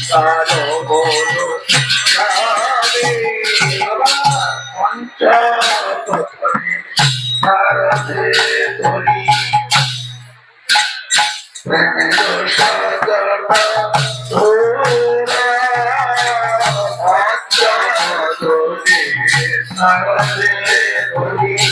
Sarade Hori,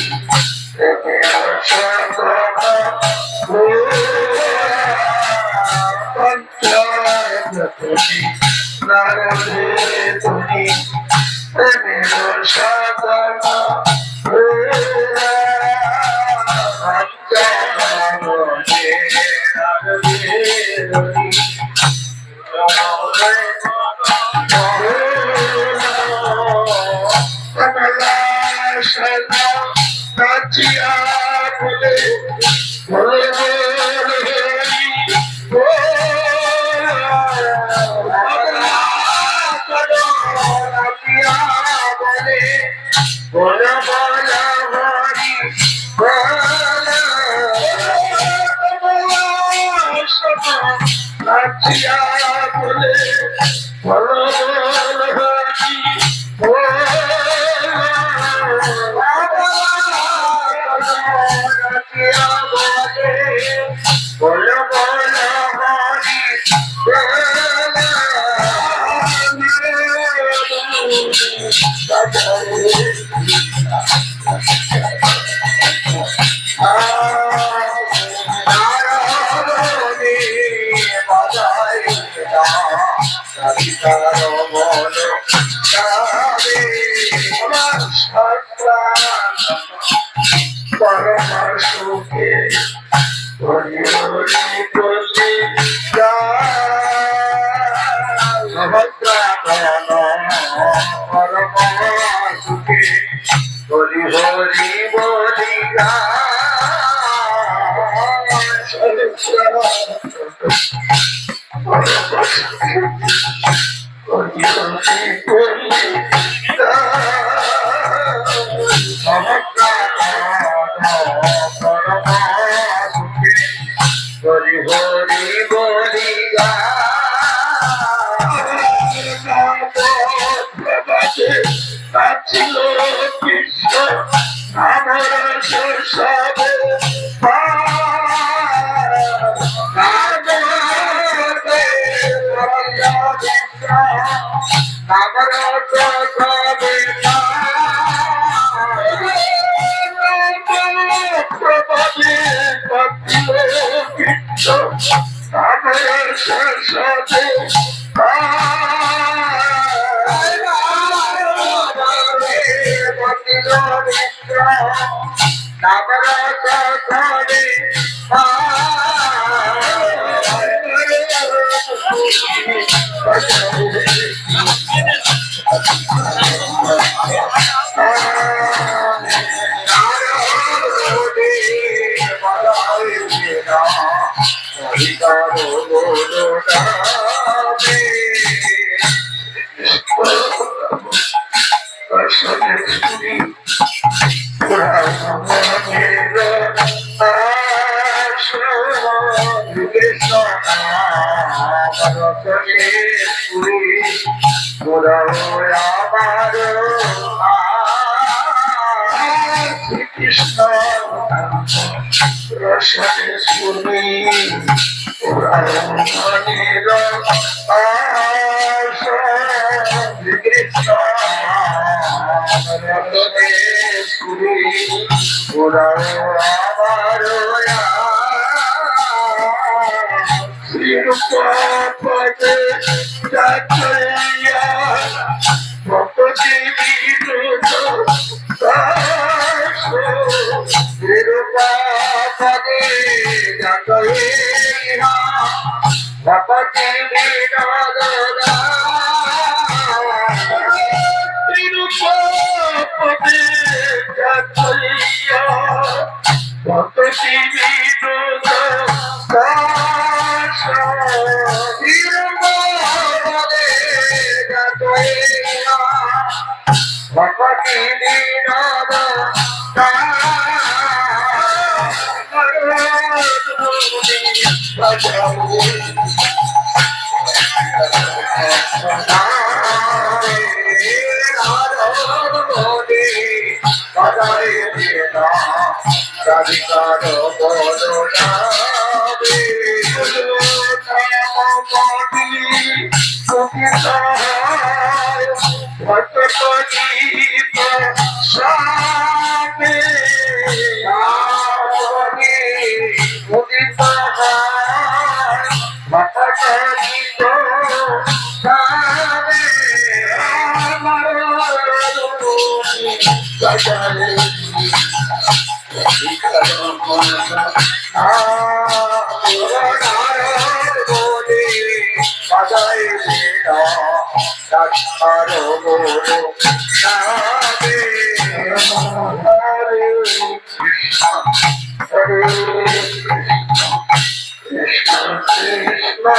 Krishna Krishna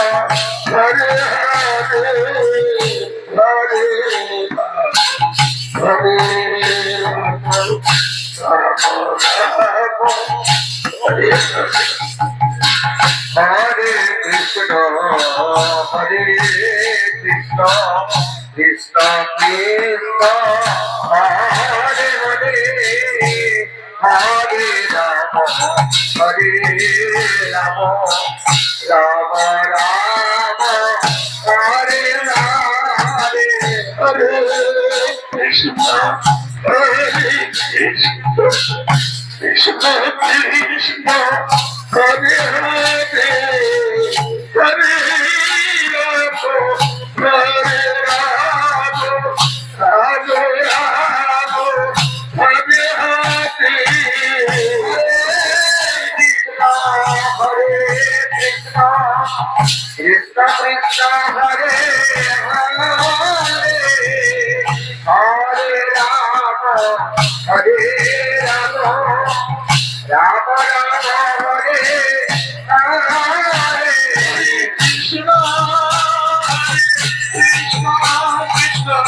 Hare Hare Hare Rama Hare Rama Rama Rama Hare Hare Hare Krishna Hare Krishna Krishna Krishna Hare Hare Hare Krishna Krishna Hare Hare Hare Rama Hare Rama Rama Rama Hare Hare Krishna Krishna Krishna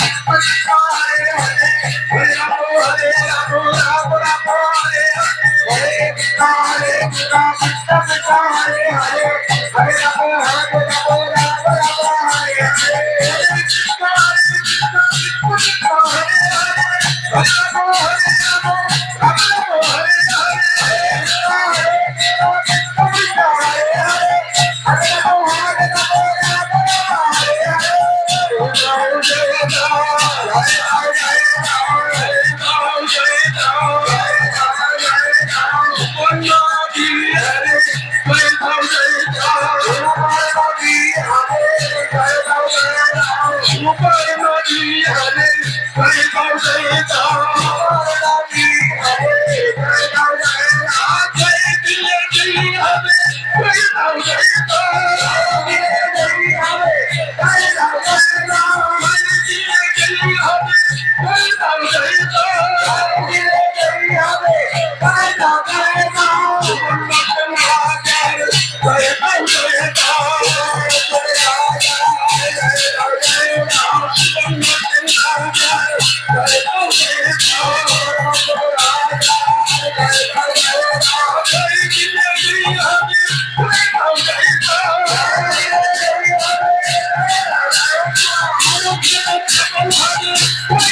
Krishna Hare Hare Hare Rama Hare Rama Rama Rama Hare Krishna Krishna Krishna Krishna Hare Hare Hare Rama Rama Rama Hare Hare Hare Krishna Krishna Krishna Hare Hare Hare Rama Rama Rama Hare Hare Krishna Krishna Krishna Krishna Hare Hare Hare Rama Rama Rama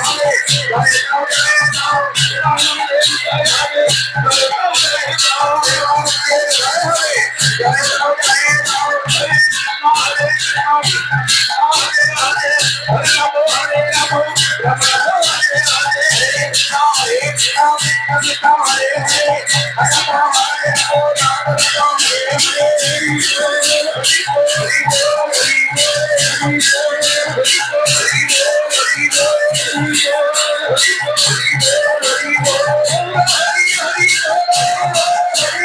Hare Hare Krishna Krishna Krishna Hare Hare Hare Rama Rama Rama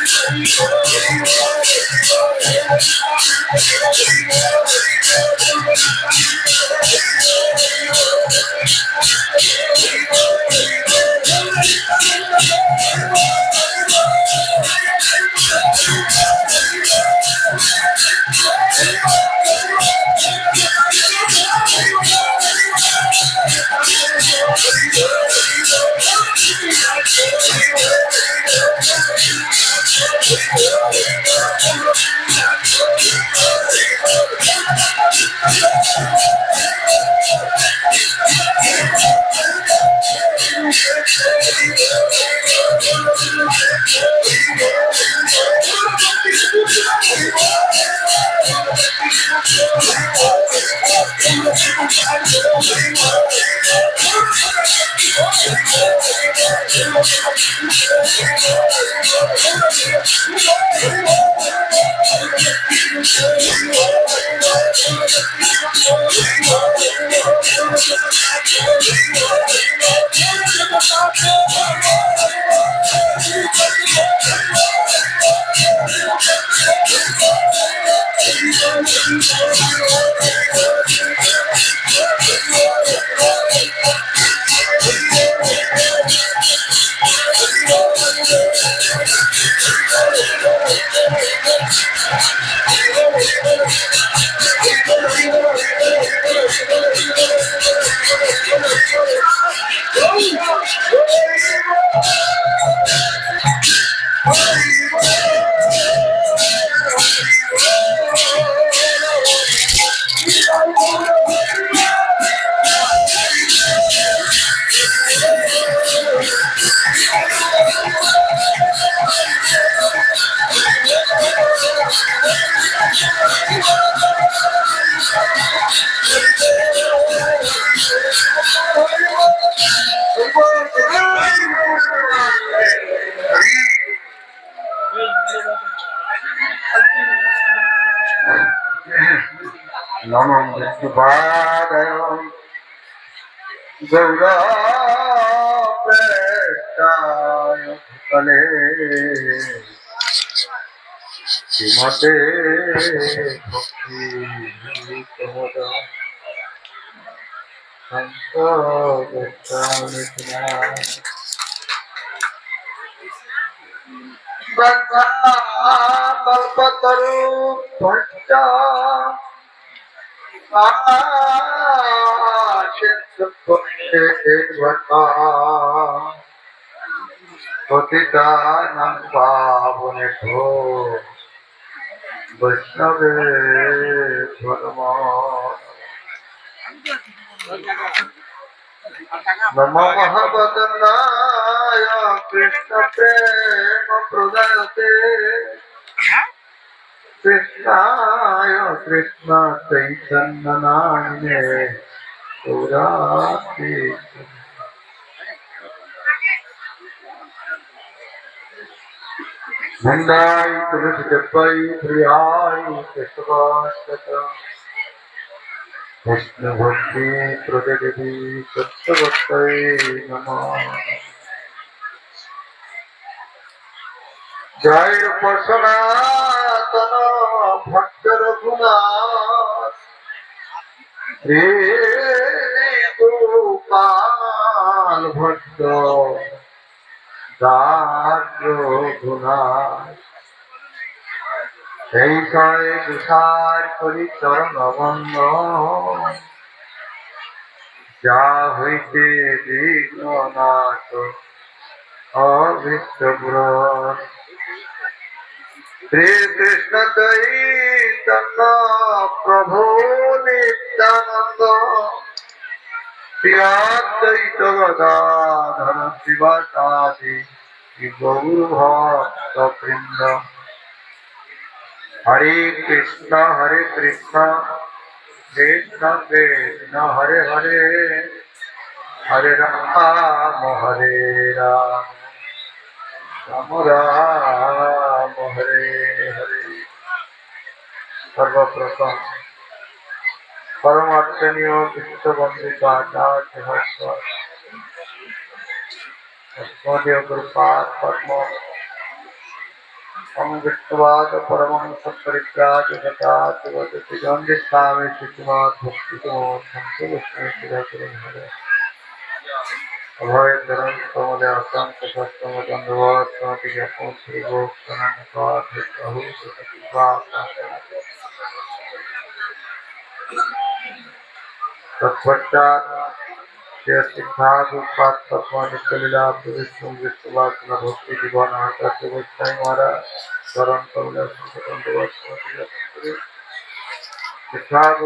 Hare Hare Krishna Krishna Krishna Hare Hare Hare Rama Rama Rama Hare Hare নমঃ বিষ্ণুপাদায় গৌরপ্রেষ্ঠায় ভূতলে শ্রীমতে ভক্তি কল্পতরু ভট্টা পতিতানাং পাবনেভ্যো বৈষ্ণবে নমো মহাবদনায় কৃষ্ণ প্রেম প্রদায়তে কৃষ্ণায় কৃষ্ণ চৈতন্য নামিনে গৌরাতি নন্দাই তুলসী দেবাই প্রিয়াই কেশবাষ্টক বিষ্ণু ভক্তি প্রদেবী সত্যবত্তৈ নমঃ জয় রূপ সনাতন ভক্ত রঘুনাথ শ্রী গোপাল ভক্ত দাস রঘুনাথ এই কয় তুষার করি চরণ বন্ধ যা হইতে বিঘ্ননাশ অভীষ্টব্রত শ্রী কৃষ্ণ চৈতন্য প্রভু নিত্যানন্দ শ্রী অদ্বৈত গদাধর শিবাসাদি গৌর ভক্ত বৃন্দ হরে কৃষ্ণ কৃষ্ণ কৃষ্ণ হরে হরে হরে রাম হরে রাম রাম রাম হরে হরে। সর্বপ্রথম পরমার্থনীয় বিশ্ববন্দিত আচার্য ভাস্কর মহোদয় গুরুপাদ পদ্ম विष्णुवाद परमहंस परिव्राज गताति जन्दिष्ठामि श्रीमद् भक्तिमोक्षं अभय चरण कमले असंख्य सत्संग दंडवत समति ज्ञापन श्री गोप्तनाथ प्रभु तत्पश्चात सिद्धार्थ नित्यलीला विष्णु विष्णुवाद भक्ति जीवन आचार्य गोस्वामी महाराज चरण कमले असंख्य दंडवत सिद्धार्थ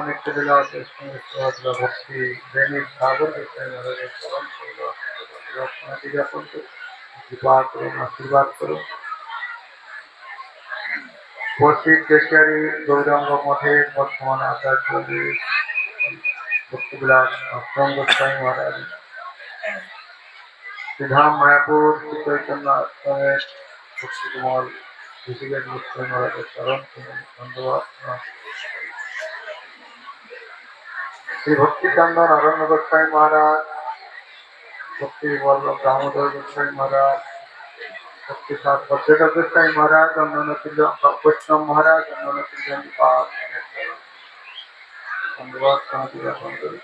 नित्यलीला विष्णु विष्णुवाद भक्ति दैनिक सागर गोस्वामी महाराज चरण कमले असंख्य ज्ञापन कृपा करो आशीर्वाद करो। उपस्थित केशियारी गौरांग मठे वर्तमान आचार्य भक्तिविलास आश्रम गोस्वामी महाराज श्रीधाम मायापुर श्री चैतन्य आश्रमेर भक्ति कुमार ऋषिकेश गोस्वामी महाराज चरण धन्यवाद। श्री भक्ति चंदन अरण्य गोस्वामी महाराज भक्ति वल्लभ दामोदर गोस्वामी महाराज भक्ति साथ पर्यटक गोस्वामी महाराज अन्य वैष्णव महाराज अन्य धन्यवाद ज्ञापन करो।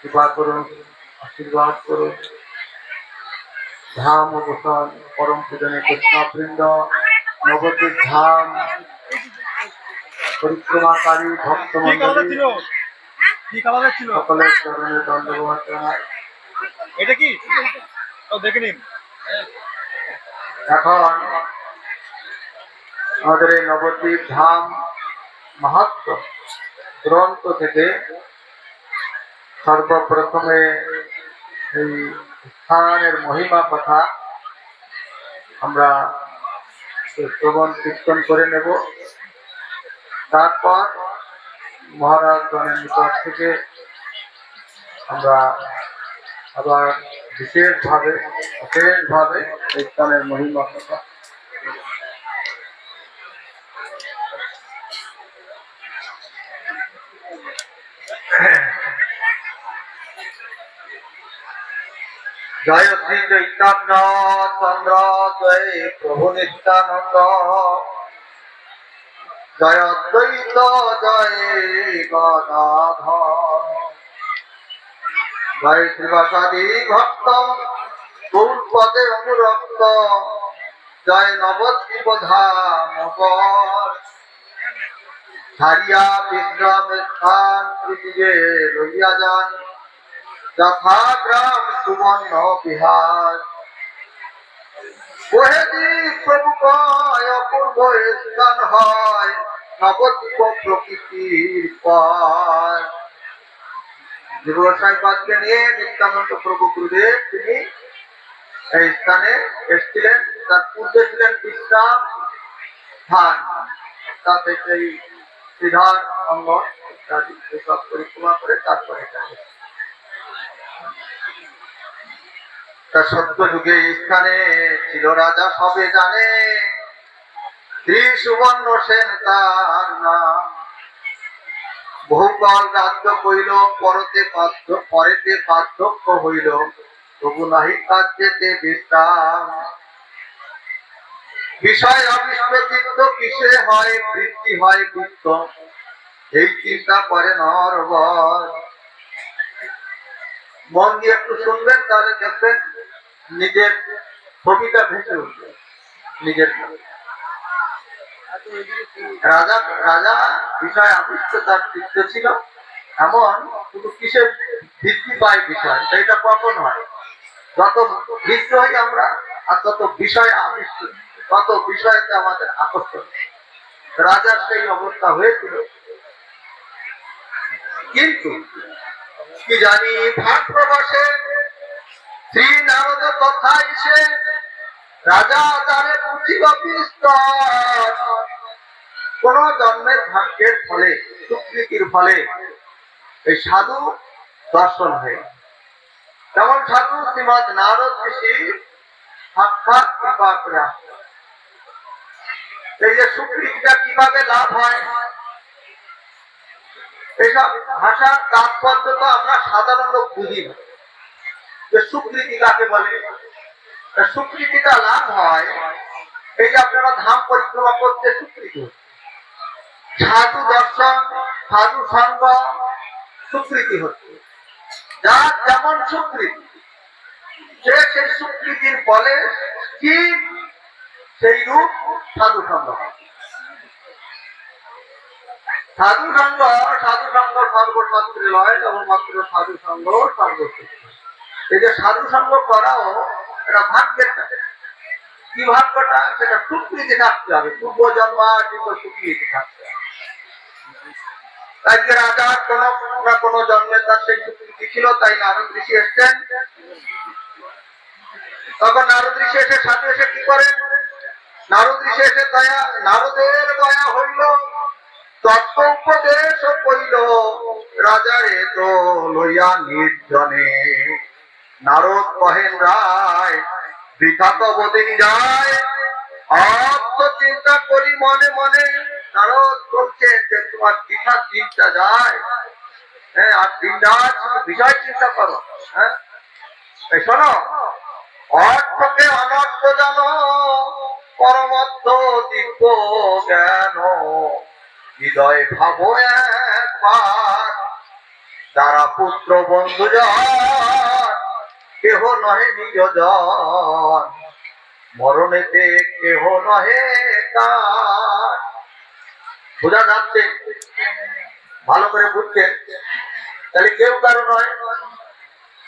कृपा करो आशीर्वाद करो। ধাম ভূষণ পরম পূজনীয় কৃষ্ণবৃন্দ নবদ্বীপ ধাম পরিক্রমাকারী ভক্ত মন্ডলী সকলের চরণে দণ্ডবত জানাই। এটা কি দেখে নিন। এখন আমাদের এই নবদ্বীপ ধাম মাহাত্ম্য গ্রন্থ থেকে সর্বপ্রথমে এই স্থানের মহিমা কথা আমরা শ্রবণ কীর্তন করে নেব। তারপর মহারাজগণের নিকট থেকে আমরা আবার বিশেষভাবে এই স্থানের মহিমা কথা জয় শ্রী চৈতন্য চন্দ্র জয় প্রভু নিত্যানন্দ জয় অদ্বৈত জয় গদাধর জয় শ্রীবাসাদি ভক্ত গৌরপদে অনুরক্ত জয় নবদ্বীপ ধাম ছাড়িয়া বিশ্রাম স্থান পৃথিবী লইয়া যান যথা গ্রাম সুবর্ণ বিহার প্রভু কয় অপূর্ব স্থান হয় নবদ্বীপ প্রকৃতির পর। জীবসাইবাদকে নিয়ে নিত্যানন্দ প্রভু গুরুদেব তিনি এই স্থানে এসেছিলেন। তার পূর্বে ছিলেন বিশ্রাম স্থান, তাতে সেই শ্রীধার অঙ্গন ইত্যাদি এসব পরিক্রমা করে তারপরে সত্য যুগে এই স্থানে ছিল রাজা সবে জানে শ্রী সুবর্ণ সেন তার নাম। বহুকাল রাজ্য কইল পরেতে পার্থক্য হইল তবু নাহি কার্যেতে বিশ্রাম। বিষয় অবিষ্কৃত কিসে হয় বৃদ্ধি হয় বৃত্ত এই চিন্তা করে নরবর। মন দিয়ে একটু শুনবেন তাহলে দেখবেন নিজের ছবিটা ভেসে উঠবে নিজের। রাজা বিষয় আবিষ্ট তার চিত্ত ছিল এমন, শুধু কিসে বৃদ্ধি পায় বিষয়, এটা কখন হয় যত বিদ্রোহী আমরা আর তত বিষয় আবিষ্ট, তত বিষয়তে আমাদের আকর্ষণ। রাজার সেই অবস্থা হয়েছিল, কিন্তু কি জানি ভাগ প্রবাসে শ্রী নারদ কথা এসে রাজা তারে পুঁথিব বিস্তর। কোন জন্মের ভাগ্যের ফলে সুকৃতির ফলে এই সাধু দর্শন হয়ে, যেমন সাধু শ্রীমৎ নারদ ঋষি সাক্ষাৎ কৃপা করে আসে। এই যে সুকৃতিটা কিভাবে লাভ হয়, এইসব ভাষার তাৎপর্য তো আমরা সাধারণ লোক বুঝি না যে সুকৃতি কাকে বলে। সুকৃতিটা লাভ হয় এই যে আপনারা ধাম পরিক্রমা করতে সুকৃতি, সাধু দর্শন সাধু সঙ্গ সুকৃতি হচ্ছে। যার যেমন সুকৃতি সে সেই সুকৃতির বলে কি সেই রূপ সাধু সঙ্গ। সাধু সঙ্গ সর্বশাস্ত্রে লয়, কেবলমাত্র সাধু সঙ্গ সর্বশ্রেষ্ঠ। এই যে সাধু সঙ্গ করাও এটা ভাগ্যের কাছে। কি ভাগ্যটা? সেটা সুকৃতি থাকতে হবে, পূর্ব জন্মার্জিত সুকৃতি থাকতে হবে। আজকে রাজার কোন না কোন জন্মে তার সেই সুকৃতি ছিল, তাই নারদ ঋষি এসছেন। তখন নারদ ঋষি এসে সাথে এসে কি করেন? নারদ ঋষি এসে নারদের দয়া হইল, তত্ত্ব উপদেশ কইল রাজারে তো লইয়া নির্জনে। নারদ কহেন রায় বৃথা তো বদিনী যায়, আত্মচিন্তা করি মনে মনে। নারদ বলছেন যে তোমার বৃথা চিন্তা যায়, হ্যাঁ, আর চিন্তা শুধু বিষয় চিন্তা করো। হ্যাঁ, এই শোনো, অর্থকে অনর্থ জানো, পরমর্থ দিব্য জ্ঞান হৃদয় ভাবো একবার। যারা পুত্র বন্ধুজন কেহ নহে নিয়োজন, মরণেতে কেহ নহে কার। বোঝা যাচ্ছে? ভালো করে বুঝছেন? তাহলে কেউ কারো নয়।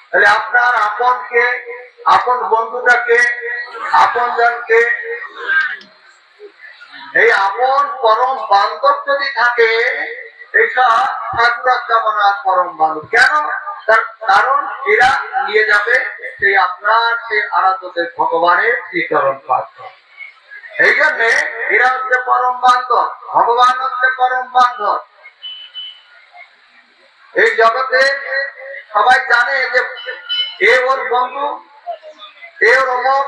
তাহলে আপনার আপনকে, আপন বন্ধুটাকে, আপন জনকে, এই আপন পরম বান্ধব যদি থাকে, এইসব ঠাকুর কামনার পরম বান্ধব। কেন? তার কারণ এরা নিয়ে যাবে সেই আপনার সেই আরাধ্যদের ভগবানের শ্রীচরণ পাত্র। এই জন্যে এরা হচ্ছে পরম বান্ধব, ভগবান হচ্ছে পরম বান্ধব। এই জগতে সবাই জানে যে এ ওর বন্ধু, এ ওর অমুক।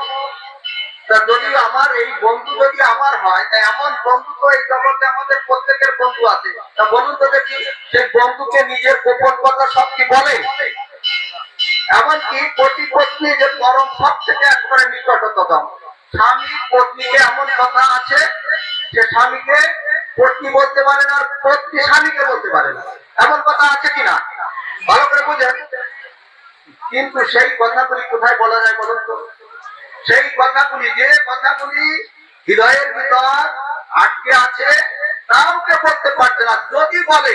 তা যদি আমার এই বন্ধু যদি আমার হয়, তা এমন বন্ধু তো এই জগতে আমাদের প্রত্যেকের বন্ধু আছে। তা বলুন তো দেখি, সেই বন্ধুকে নিজের গোপন কথা সব কি বলে? এমনকি পতি পত্নী যে পরম সব থেকে একবারে নিকটতম, স্বামী পত্নীকে এমন কথা আছে যে স্বামীকে পত্নী বলতে পারে না, আর পত্নী স্বামীকে বলতে পারে না। এমন কথা আছে কিনা? ভালো করে বুঝেন। কিন্তু সেই কথাগুলি কোথায় বলা যায় বলুন তো? সেই কথাগুলি, যে কথাগুলি হৃদয়ের ভিতর আটকে আছে, কাউকে বলতে পারছে না। যদি বলে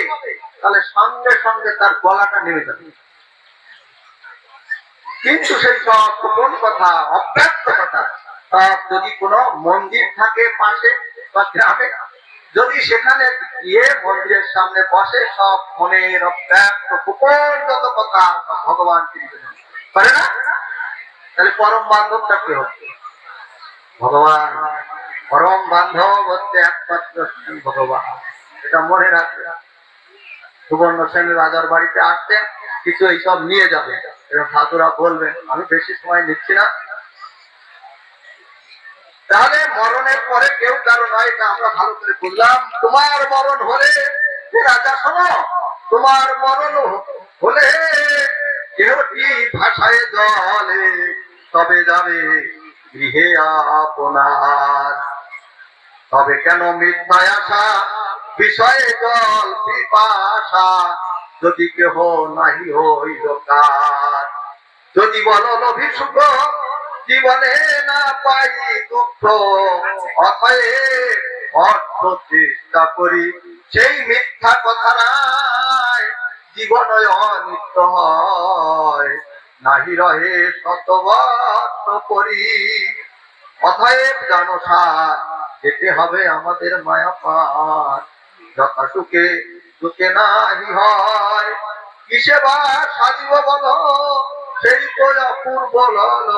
তাহলে সঙ্গে সঙ্গে তার গলাটা নেমে যাবে। কিন্তু সেই সব গোপন কথা, অব্যক্ত কথা, সব যদি কোনো মন্দির থাকে পাশে বা গ্রামে, যদি সেখানে গিয়ে মন্দিরের সামনে বসে, সব মনের অব্যক্ত গোপন যত কথা ভগবান চিনতে পারে না। তাহলে পরম বান্ধবটা কে হচ্ছে? ভগবান। পরম বান্ধব হচ্ছে একমাত্র ভগবান। এটা মনে রাখবে। সুবর্ণ সেন রাজার বাড়িতে আসতেন, কিছু এইসব নিয়ে যাবে, এরকম ঠাকুরা বলবেন। আমি বেশি সময় নিচ্ছি না। তাহলে মরণের পরে কেউ কারো নয়, এটা আমরা ভালো করে বুঝলাম। তোমার মরণ হলে, রাজা শোনো, তোমার মরণ হলে কেহটি ভাষায় জলে, তবে যাবে গৃহে আপনার। তবে কেন মিথ্যায় আশা, বিষয়ে জল পিপাসা, যদি কেহ নাহি হইল কার। যদি বলো লোভী সুখ, জীবনে না পাই দুঃখ, অতএব অর্থ চেষ্টা করি, সেই মিথ্যা কথা নাই, জীবন অনিত্য হয়, নাহি রহে শতবর্ষ করি। অতএব জানো সার, যেতে হবে আমাদের মায়া পার। যথা সুখে সুখে নাহি হয়, কিসে বা সাজিব বলো, সেই তো অপূর্ব লল,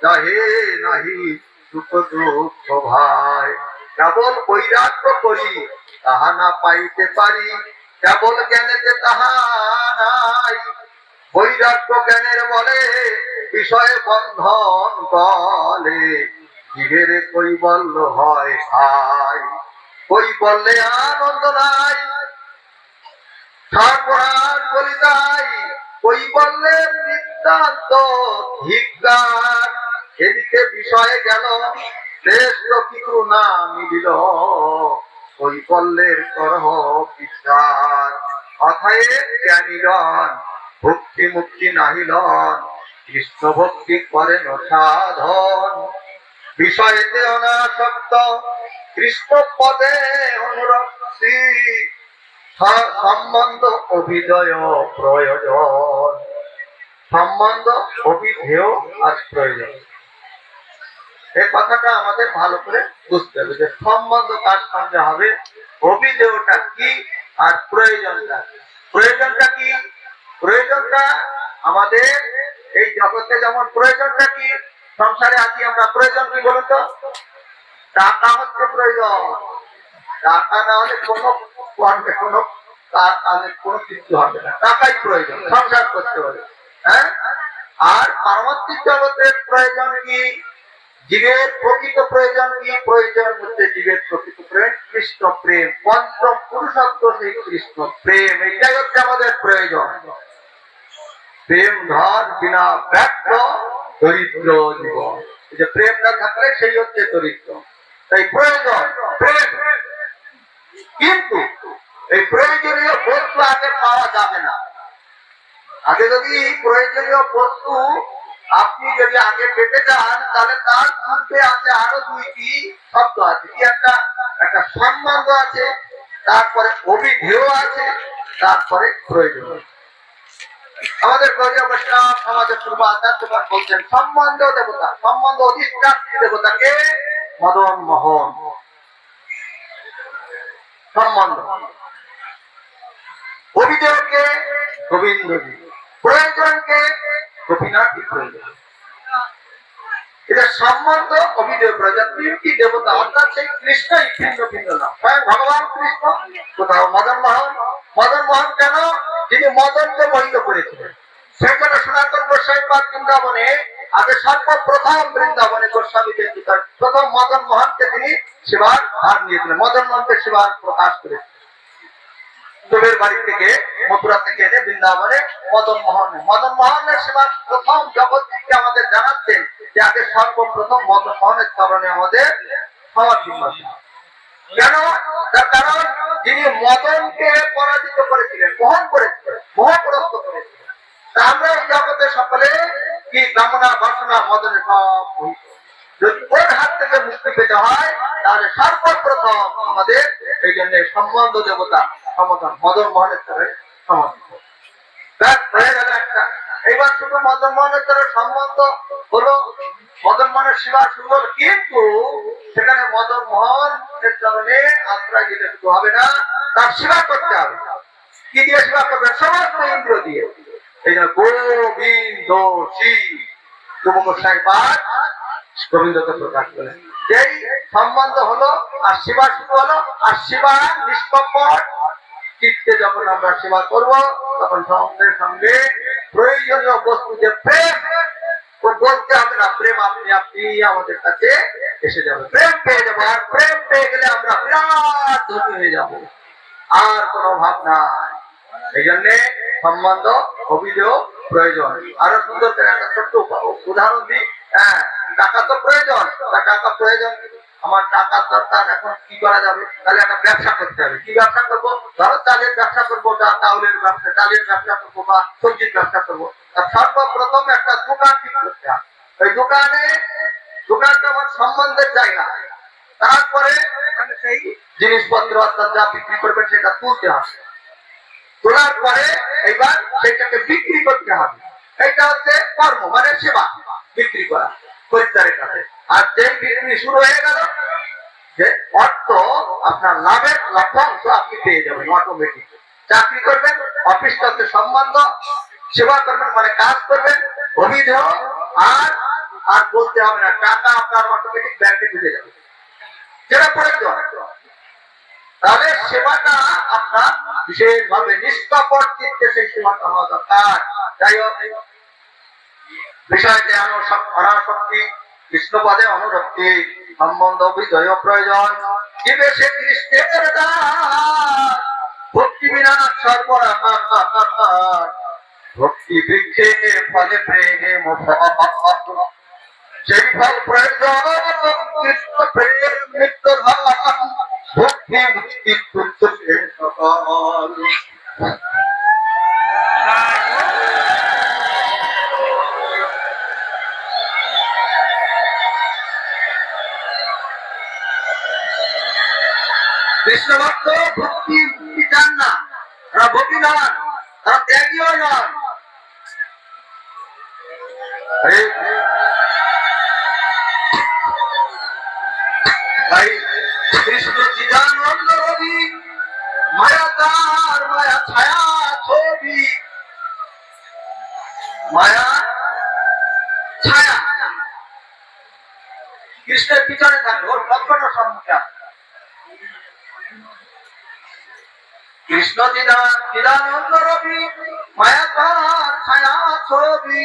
যাহে নাহি সুখ দুঃখ ভাই। কেবল বৈরাগ্য করি, তাহা না পাইতে পারি, কেবল জ্ঞানেতে তাহা নাই। বৈরাগ্য জ্ঞানের বলে বিষয়ে বন্ধন বলে, জীবের কৈবল্য হয় ভাই। কৈবল্যে আনন্দ নাই, সর্বনাশ বলি তাই, কৈবল্যের নিতান্ত ধিক্কার। এদিকে বিষয়ে গেল, শ্রেষ্ঠ কিছু না মিলিল, কৈবল্যের করহ বিচার। অতএব জ্ঞানীগণ ভক্তি মুক্তি নাহিলন, কৃষ্ণ ভক্তি করেন সাধন। বিষয়েতে অনাসক্ত, কৃষ্ণ পদে অনুরক্তি, সম্বন্ধ অভিদয় প্রয়োজন। সম্বন্ধ অভিধেয় আর প্রয়োজন, এই কথাটা আমাদের ভালো করে বুঝতে হবে যে সম্বন্ধ কার সঙ্গে হবে, অভিধেয়টা কি, আর প্রয়োজনটা। প্রয়োজনটা কি? প্রয়োজনটা আমাদের এই জগতে যেমন প্রয়োজনটা কি, সংসারে আছি আমরা, প্রয়োজন কি বলুন তো? টাকা হচ্ছে প্রয়োজন। টাকা না হলে কোনো কর্মে, কোনো কাজে কোনো কিছু হবে না। টাকাই প্রয়োজন সংসার করতে হবে। হ্যাঁ, আর পারমাত্মিক জগতের প্রয়োজন কি? জীবের প্রকৃত প্রয়োজন কি? প্রয়োজন হচ্ছে জীবের প্রকৃত প্রেম, কৃষ্ণ প্রেম, পঞ্চম পুরুষত্ব সেই কৃষ্ণ প্রেম। এইটাই হচ্ছে আমাদের প্রয়োজন। প্রেম ধন বিনা ব্যর্থ দরিদ্র জীবন। এই যে প্রেম না থাকলে সেই হচ্ছে দরিদ্র। তাই প্রয়োজন প্রেম, কিন্তু এই প্রয়োজনীয় বস্তু আগে পাওয়া যাবে না। আর আগে যদি প্রয়োজনীয় বস্তু আপনি যদি আগে পেতে চান, তাহলে তার পূর্বে আছে আরো দুইটি শব্দ আছে। কি একটা একটা সম্বন্ধ আছে, তারপরে অভিধেয় আছে, তারপরে প্রয়োজন। আমাদের গৌরীয় বৈষ্ণব সমাজের পূর্ব আচার্যগণ বলছেন সম্বন্ধ দেবতা, সম্বন্ধ অধিষ্ঠাত্রী দেবতাকে মদন মোহন। সম্বন্ধ অভিধেয়কে গোবিন্দজি, প্রয়োজনকে গোপীনাথী প্রয়োজন। এটা সম্বন্ধ অভিধেয় প্রয়োজন তিনটি দেবতা, অর্থাৎ সেই কৃষ্ণই ভিন্ন ভিন্ন নাম। স্বয়ং ভগবান কৃষ্ণ, কোথাও মদন মোহন। মদন মোহন কেন? যিনি মদনকে মোহিত করেছিলেন। সেই জন্য সনাতন গোস্বামী পাদ বৃন্দাবনে আগে সর্বপ্রথম বৃন্দাবনে গোস্বামী দেবতার প্রথম মদন মোহনকে তিনি সেবার ভার নিয়েছিলেন। মদন মোহনকে সেবার প্রকাশ করেছিলেন। দেবের বাড়ি থেকে মথুরা থেকে এনে বৃন্দাবনে মদন মোহনের সেবা প্রথম জগৎকে আমাদের জানাচ্ছেন যে আগে সর্বপ্রথম মদন মোহনের চরণে আমাদের সমাধি। কেন? তার কারণ যিনি মদনকে পরাজিত করেছিলেন, মোহন করেছিলেন, মোহগ্রস্ত করেছিলেন। তা আমরা এই জগতে সকলে কি কামনা বাসনা মদনের সব, যদি ওর হাত থেকে মুক্তি পেতে হয় তাহলে সর্বপ্রথম আমাদের এই জন্য সম্বন্ধ দেবতা সমাধান মদন মোহনের তরে সমাধান হয়ে গেল একটা। এইবার শুধু মদন মোহনের তরে সম্বন্ধ হলো, মদন মোহনের সেবা শুরু হলো, কিন্তু সেখানে মদন মোহনের চরণে আশ্রয় দিলে শুধু হবে না, তার সেবা করতে হবে। কি দিয়ে সেবা করবে? সমস্ত ইন্দ্র দিয়ে। এই জন্য গোবিন্দ শ্রী গোস্বামী পাদ গোবিন্দকে প্রকাশ করে যেই সম্বন্ধ হলো আর সেবা শুরু হলো। আর সেবা নিষ্কপট চিত্তে যখন আমরা সেবা করব, তখন সঙ্গে সঙ্গে প্রয়োজনীয় বস্তু যে প্রেম, বলতে হবে না, প্রেম আপনি আপনি আমাদের কাছে এসে যাবে। প্রেম পেয়ে যাবো, আর প্রেম পেয়ে গেলে আমরা বিরাট ধনী হয়ে যাব, আর কোনো ভাব নাই। এই জন্যে সম্বন্ধ অভিযোগ প্রয়োজন। আরো সুন্দর করে একটা ছোট্ট উদাহরণ দিই। হ্যাঁ, টাকা তো প্রয়োজন, টাকা প্রয়োজন, আমার টাকার দরকার, এখন কি করা যাবে? তাহলে একটা ব্যবসা করতে হবে। কি ব্যবসা করবো? ধরো চালের ব্যবসা করবো, চাউলের ব্যবসা, চালের ব্যবসা করবো, বা সবজির ব্যবসা করবো। সর্বপ্রথম একটা দোকান ঠিক করতে হবে। ওই দোকানটা আমার সম্বন্ধের জায়গা। তারপরে সেই জিনিসপত্র অর্থাৎ যা বিক্রি করবেন সেটা তুলতে হবে। তোলার পরে এইবার সেটাকে বিক্রি করতে হবে। এইটা হচ্ছে কর্ম, মানে সেবা, বিক্রি করা খরিদ্দারের কাছে। আর যে বিক্রি শুরু হয়ে গেল, যে অর্থ আপনার লাভের লভ্যাংশ আপনি পেয়ে যাবেন অটোমেটিক। চাকরি করবেন, অফিসটাতে সম্বন্ধ, সেবা করবেন মানে কাজ করবেন, অভিধেয়, আর আর বলতে হবে না, টাকা আপনার অটোমেটিক ব্যাংকে ঢুকে যাবে, যেটা প্রয়োজন। তাহলে সেবাটা আপনার বিশেষভাবে নিষ্কপট চিত্তে সেই সেবাটা হওয়া দরকার। যাই হোক, বিষয় জ্ঞান অনাসক্তি, কৃষ্ণপদে অনুরক্তি, সম্বন্ধ বিজয় প্রয়োজন। জীবে সে কৃষ্ণের দাস, ভক্তি বিনা সর্বরাহ, ভক্তি বৃক্ষে ফলে প্রেম ফল, সেই ফল প্রয়োজন কৃষ্ণ প্রেম নিত্য ধাম, ভক্তি মুক্তি তুচ্ছ সকল। কৃষ্ণ ভক্ত ভক্তি মুক্তি চান না, তারা ভক্তি নন, তারা ত্যাগীও নন। কৃষ্ণ চিদানন্দ রবি, মায়া তার মায়া ছায়া ছবি, মায়া ছায়া কৃষ্ণের পিছনে থাকবে, ওর লক্ষণের সম্মুখে আসবে। কৃষ্ণ চিদানন্দ রবি, মায়া তার ছায়া ছবি,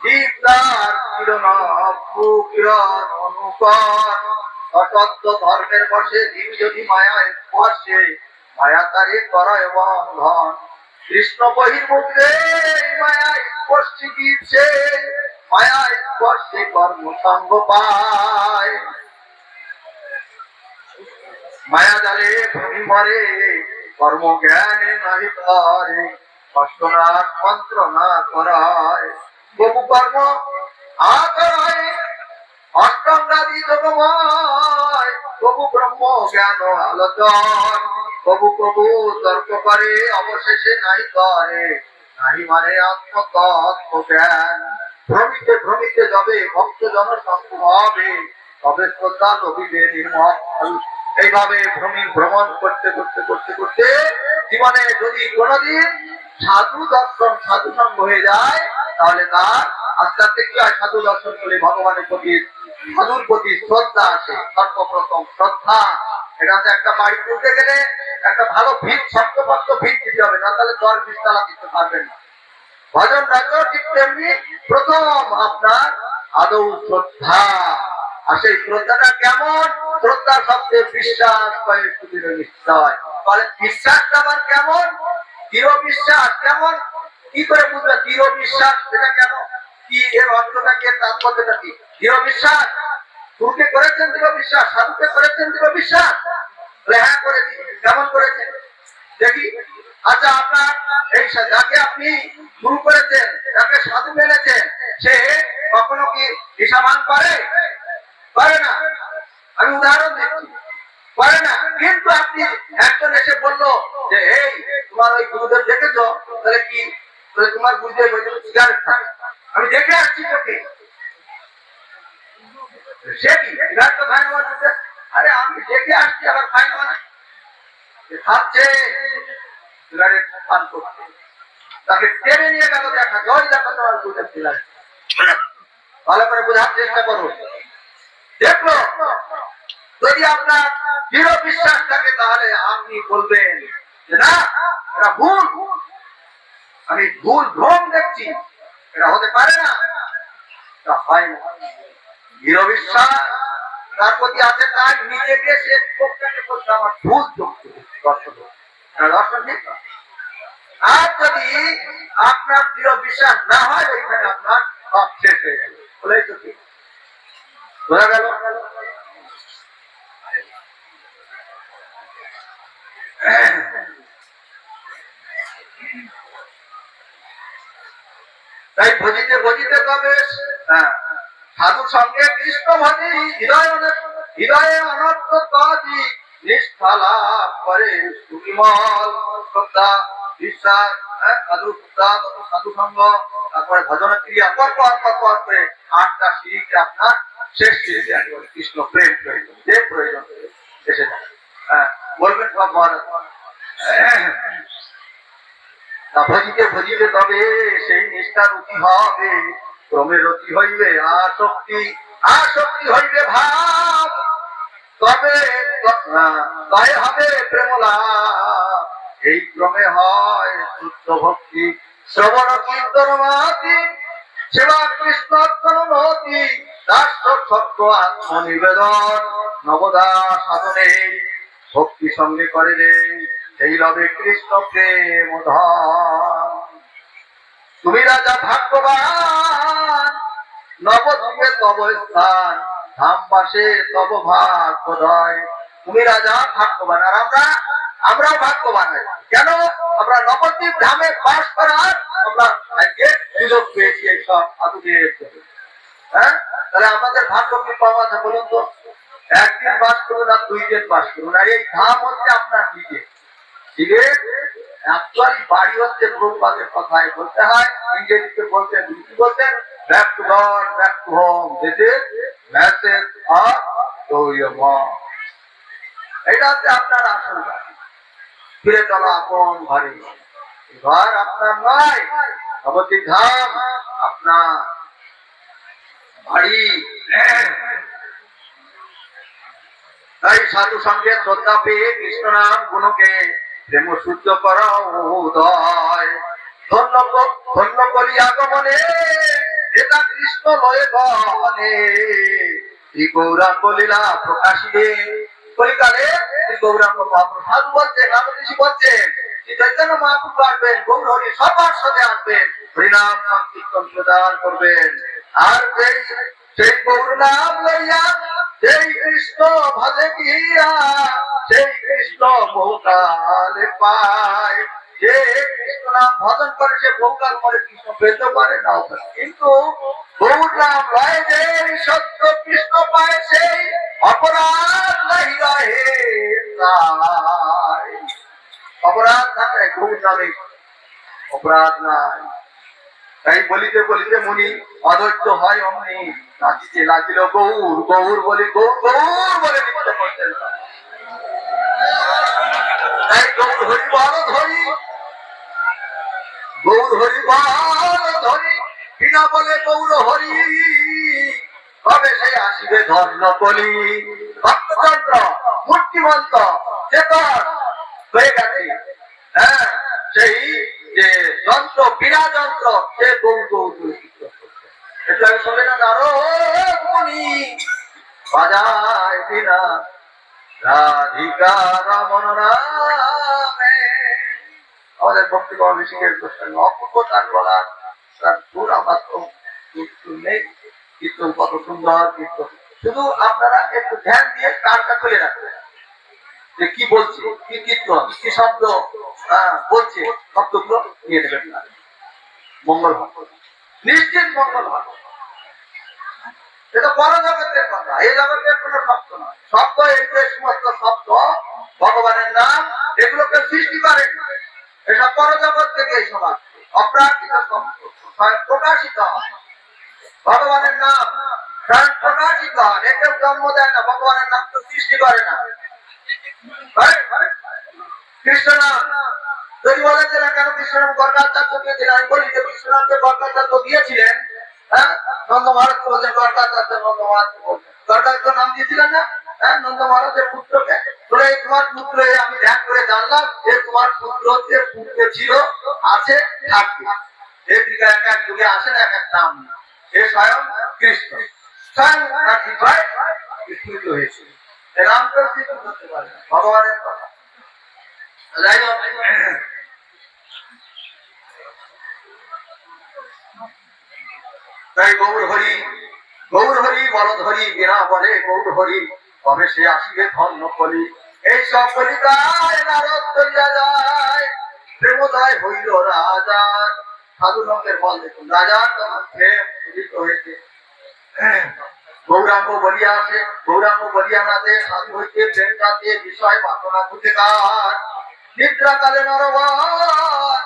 দীপদার কিরণ কিরণ অনুকর, অতত্ত্ব ধর্মের বসে জীব যদি মায়া স্পর্শে, মায়া তারে করয় বন্ধন। কৃষ্ণ বহির্মুখে মায়া স্পর্শী জীব সে, মায়া স্পর্শে কর্ম সঙ্গ পায়। মায়া জালে ভূমি মরে, কর্ম জ্ঞানে নাহি পারে, অষ্টনাথ মন্ত্র না করায় বহু কর্ম আচরায় অষ্টঙ্গাদি যোগময় কবু ব্রহ্ম জ্ঞান আলোচন কবু কবু তর্ক করে অবশেষে নাই করে নাই মানে আত্মতত্ত্ব জ্ঞান ভ্রমিতে ভ্রমিতে যাবে ভক্ত জনসংঘ হবে তবে শ্রদ্ধা লভিবে নির্মল এইভাবে ভ্রমণ করতে করতে করতে করতে জীবনে যদি কোনোদিন সাধু দর্শন সাধু সঙ্গ হয়ে যায় তাহলে তার আস্তে আস্তে কি হয় সাধু দর্শন করে ভগবানের প্রতি সাধুর প্রতি শ্রদ্ধা আছে সর্বপ্রথম শ্রদ্ধা। এটা হচ্ছে একটা বাড়ি তুলতে গেলে একটা ভালো ভিত শক্তপক্ত ভিত দিতে হবে না তাহলে 10-20 তলা দিতে পারবেন না। ভজন রাজ্য ঠিক তেমনি প্রথম আপনার আদৌ শ্রদ্ধা আর সেই শ্রদ্ধাটা কেমন শ্রদ্ধা শব্দে বিশ্বাস করে সুদৃঢ় নিশ্চয় তাহলে বিশ্বাসটা আবার কেমন দৃঢ় বিশ্বাস কেমন কি করে বুঝবে দৃঢ় বিশ্বাস সেটা কেন কি এর অর্থটা কি তাৎপর্যটা কি দৃঢ় বিশ্বাস গুরুকে করেছেন দৃঢ় বিশ্বাস সাধুকে করেছেন দৃঢ় বিশ্বাস হ্যাঁ করেছি কেমন করেছেন দেখি আচ্ছা আপনার এই যাকে আপনি গুরু করেছেন যাকে সাধু মেনেছেন সে কখনো কি হিসামান করে করে না আমি উদাহরণ দিচ্ছি করে না কিন্তু আপনি একজন এসে বললো যে এই তোমার ওই গুরুদেব দেখেছো তাহলে কি তোমার গুরুদেব সিগারেট খায় আমি দেখে আসছি তোকে সে কি সিগারেট তো খায় না আরে আমি দেখে আসছি আবার খাই না মানে খাচ্ছে সিগারেট পান করছে তাকে টেনে নিয়ে গেল দেখা জয় দেখো তোমার গুরুদেব সিগারেট ভালো করে বোঝার চেষ্টা করো দেখলো যদি আপনার দৃঢ় বিশ্বাস থাকে তাহলে আপনি বলবেন যে না এটা ভুল আমি ভুল ভ্রম দেখছি এটা হতে পারে না এটা হয় না দৃঢ় বিশ্বাস তার প্রতি আছে তাই নিজেকে সে লোকটাকে বলছে আমার ভুল চলছে দর্শন দর্শন ঠিক না আর যদি আপনার দৃঢ় বিশ্বাস না হয় ওইখানে আপনার সব শেষ হয়ে গেল বলেই তো ঠিক বোঝা গেল তাই ভজিতে ভজিতে তবে সাধুর সঙ্গে কৃষ্ণ ভজি হৃদয়ে অনর্থ কাজী নিষ্ঠা লাভ করে সুবিমল শ্রদ্ধা বিশ্বাস সাধু শ্রদ্ধা সাধু সঙ্গ তারপরে ভজনের ক্রিয়া পর করে 8টা সিঁড়িতে আপনার শেষ সিঁড়িতে একেবারে কৃষ্ণ প্রেম প্রয়োজন যে প্রয়োজন এসে যায় বলবেন সব মহারাজ ভজিতে ভজিতে তবে সেই নিষ্ঠার অতি হবে ক্রমের অতি হইবে আসক্তি হইবে ভাব তবে তাই হবে প্রেমলা এই ক্রমে হয় শুদ্ধ ভক্তি শ্রবণ কীর্তন মাতি সেবা কৃষ্ণ মতি দাস্য সত্য আত্মনিবেদন নবদা সাধনে ভক্তি সঙ্গে করে রে এই লবে কৃষ্ণ প্রেম ধন তুমি রাজা ভাগ্যবান নবদ্বীপে তব স্থান ধামবাসে তব ভাগ্যোদয় তুমি রাজা ভাগ্যবান আর আমরাও ভাগ্যবান কেন আমরা নবদ্বীপ ধামে বাস করার আমরা আজকে সুযোগ পেয়েছি এই সব সাধুদের হ্যাঁ তাহলে আমাদের ভাগ্য কি পাওয়া আছে বলুন তো একদিন বাস করুন আর 2 দিন বাস করুন আর এই ধাম হচ্ছে আপনার নিজে অ্যাকচুয়ালি বাড়ি হচ্ছে প্রভুপাদের কথায় বলতে হয় ইংরেজিতে বলতে কি বলতেন back to God back to home this is message of your mom এটা হচ্ছে আপনার আসল বাড়ি ফিরে চলো আপন ঘরে ঘর আপনার নয় নবদ্বীপ ধাম আপনার বাড়ি তাই সাধু সঙ্গে শ্রদ্ধা পেয়ে কৃষ্ণ নাম গুণকে প্রেম শুদ্ধ করা উদয় ধন্য করি আগমনে এটা কৃষ্ণ লয়ে গনে শ্রী গৌরাঙ্গ লীলা প্রকাশিয়ে কলিকালে শ্রী গৌরাঙ্গ মহাপ্রভু সাধু বলছেন রামঋষি বলছেন শ্রী চৈতন্য মহাপ্রভু আসবেন গৌর হরি সবার সাথে আসবেন হরিনাম সংকীর্তন প্রদান করবেন আর সেই গৌর নাম লইয়া সেই কৃষ্ণ ভজে গিয়া সেই কৃষ্ণ বহুকালে পায় যে কৃষ্ণ নাম ভজন করে সে বহুকাল পরে কৃষ্ণ পেতে পারে নাও পারে, কিন্তু গৌর নাম লয় যে সত্য কৃষ্ণ পায় সেই অপরাধ নাই রহে তাই। অপরাধ থাকলে গৌর নামে অপরাধ নাই। তাই বলিতে বলিতে মুনি অধৈর্য হয় অমনি নাচিতে লাগিল গৌর গৌর বলি গৌর গৌর বলে নৃত্য করতেন। তাই গৌর হরি বল ধরি, গৌর হরি বল ধরি, বিনা বলে গৌর হরি কবে সে আসিবে ধর্ম কলি। ভক্তযন্ত্র মূর্তিমন্ত চেতন হয়ে গেছে, হ্যাঁ সেই যে যন্ত্র বিনা যন্ত্র সে গৌর গৌর এটা আমি শোনে না নারদ মুনি বাজায় বিনা রাধিকা রমন নামে। আমাদের ভক্তিগণ ঋষিকের প্রশ্ন অপূর্ব তার গলা, তার সুর আমার তো নেই, কীর্তন কত সুন্দর কীর্তন। শুধু আপনারা একটু ধ্যান দিয়ে কানটা খুলে রাখবেন যে কি বলছে, কি কীর্তন, কি শব্দ বলছে, শব্দগুলো নিয়ে নেবেন না। মঙ্গল হবে, নিশ্চিত মঙ্গল হবে। এটা বড় জগতের কথা, এই জগতের কোনো শব্দ নয়। শব্দ এই যে সমস্ত শব্দ ভগবানের নাম এগুলোকে সৃষ্টি করেন, এসব বড় জগৎ থেকে এই সমাজ অপ্রাকৃত শব্দ প্রকাশিত হয়। ভগবানের নাম স্বয়ং প্রকাশিত হয়, একে জন্ম দেয় না, ভগবানের নাম তো সৃষ্টি করে না। কৃষ্ণ নাম যদি বলেন যে না কেন কৃষ্ণ নাম গর্গাচার্য দিয়েছিলেন, আমি বলি যে কৃষ্ণ নামকে গর্গাচার্য দিয়েছিলেন, হ্যাঁ নন্দ মহারাজ বলছেন গর্গাচার্য, নন্দ মহারাজ বলছেন গর্গাচার্য নাম দিয়েছিলেন না, হ্যাঁ নন্দ মহারাজের পুত্রকে বলে তোমার পুত্র, আমি ধ্যান করে জানলাম যে তোমার পুত্র যে পুত্র ছিল, আছে, থাকবে। এই দিকে এক এক যুগে আসেন এক এক নাম, এ স্বয়ং কৃষ্ণ স্বয়ং বিস্মৃত হয়েছিল। নামটা কিছু করতে পারে না, ভগবানের কথা। যাই হোক, তাই গৌর হরি বলদ হরি বিনা বলে গৌর হরি কবে সে আসিবে ধন্য কলি। এই সব কলিতায় নারদ চলিয়া যায়, প্রেমোদয় হইল রাজার। সাধু সঙ্গের বল দেখুন, রাজার তখন প্রেম উদিত হয়েছে। গৌরাঙ্গ বলিয়া আসে, গৌরাঙ্গ বলিয়া নাচে, সাধু হইতে প্রেম জাতে বিষয় বাসনা খুঁজে কার। নিদ্রা কালে নরবর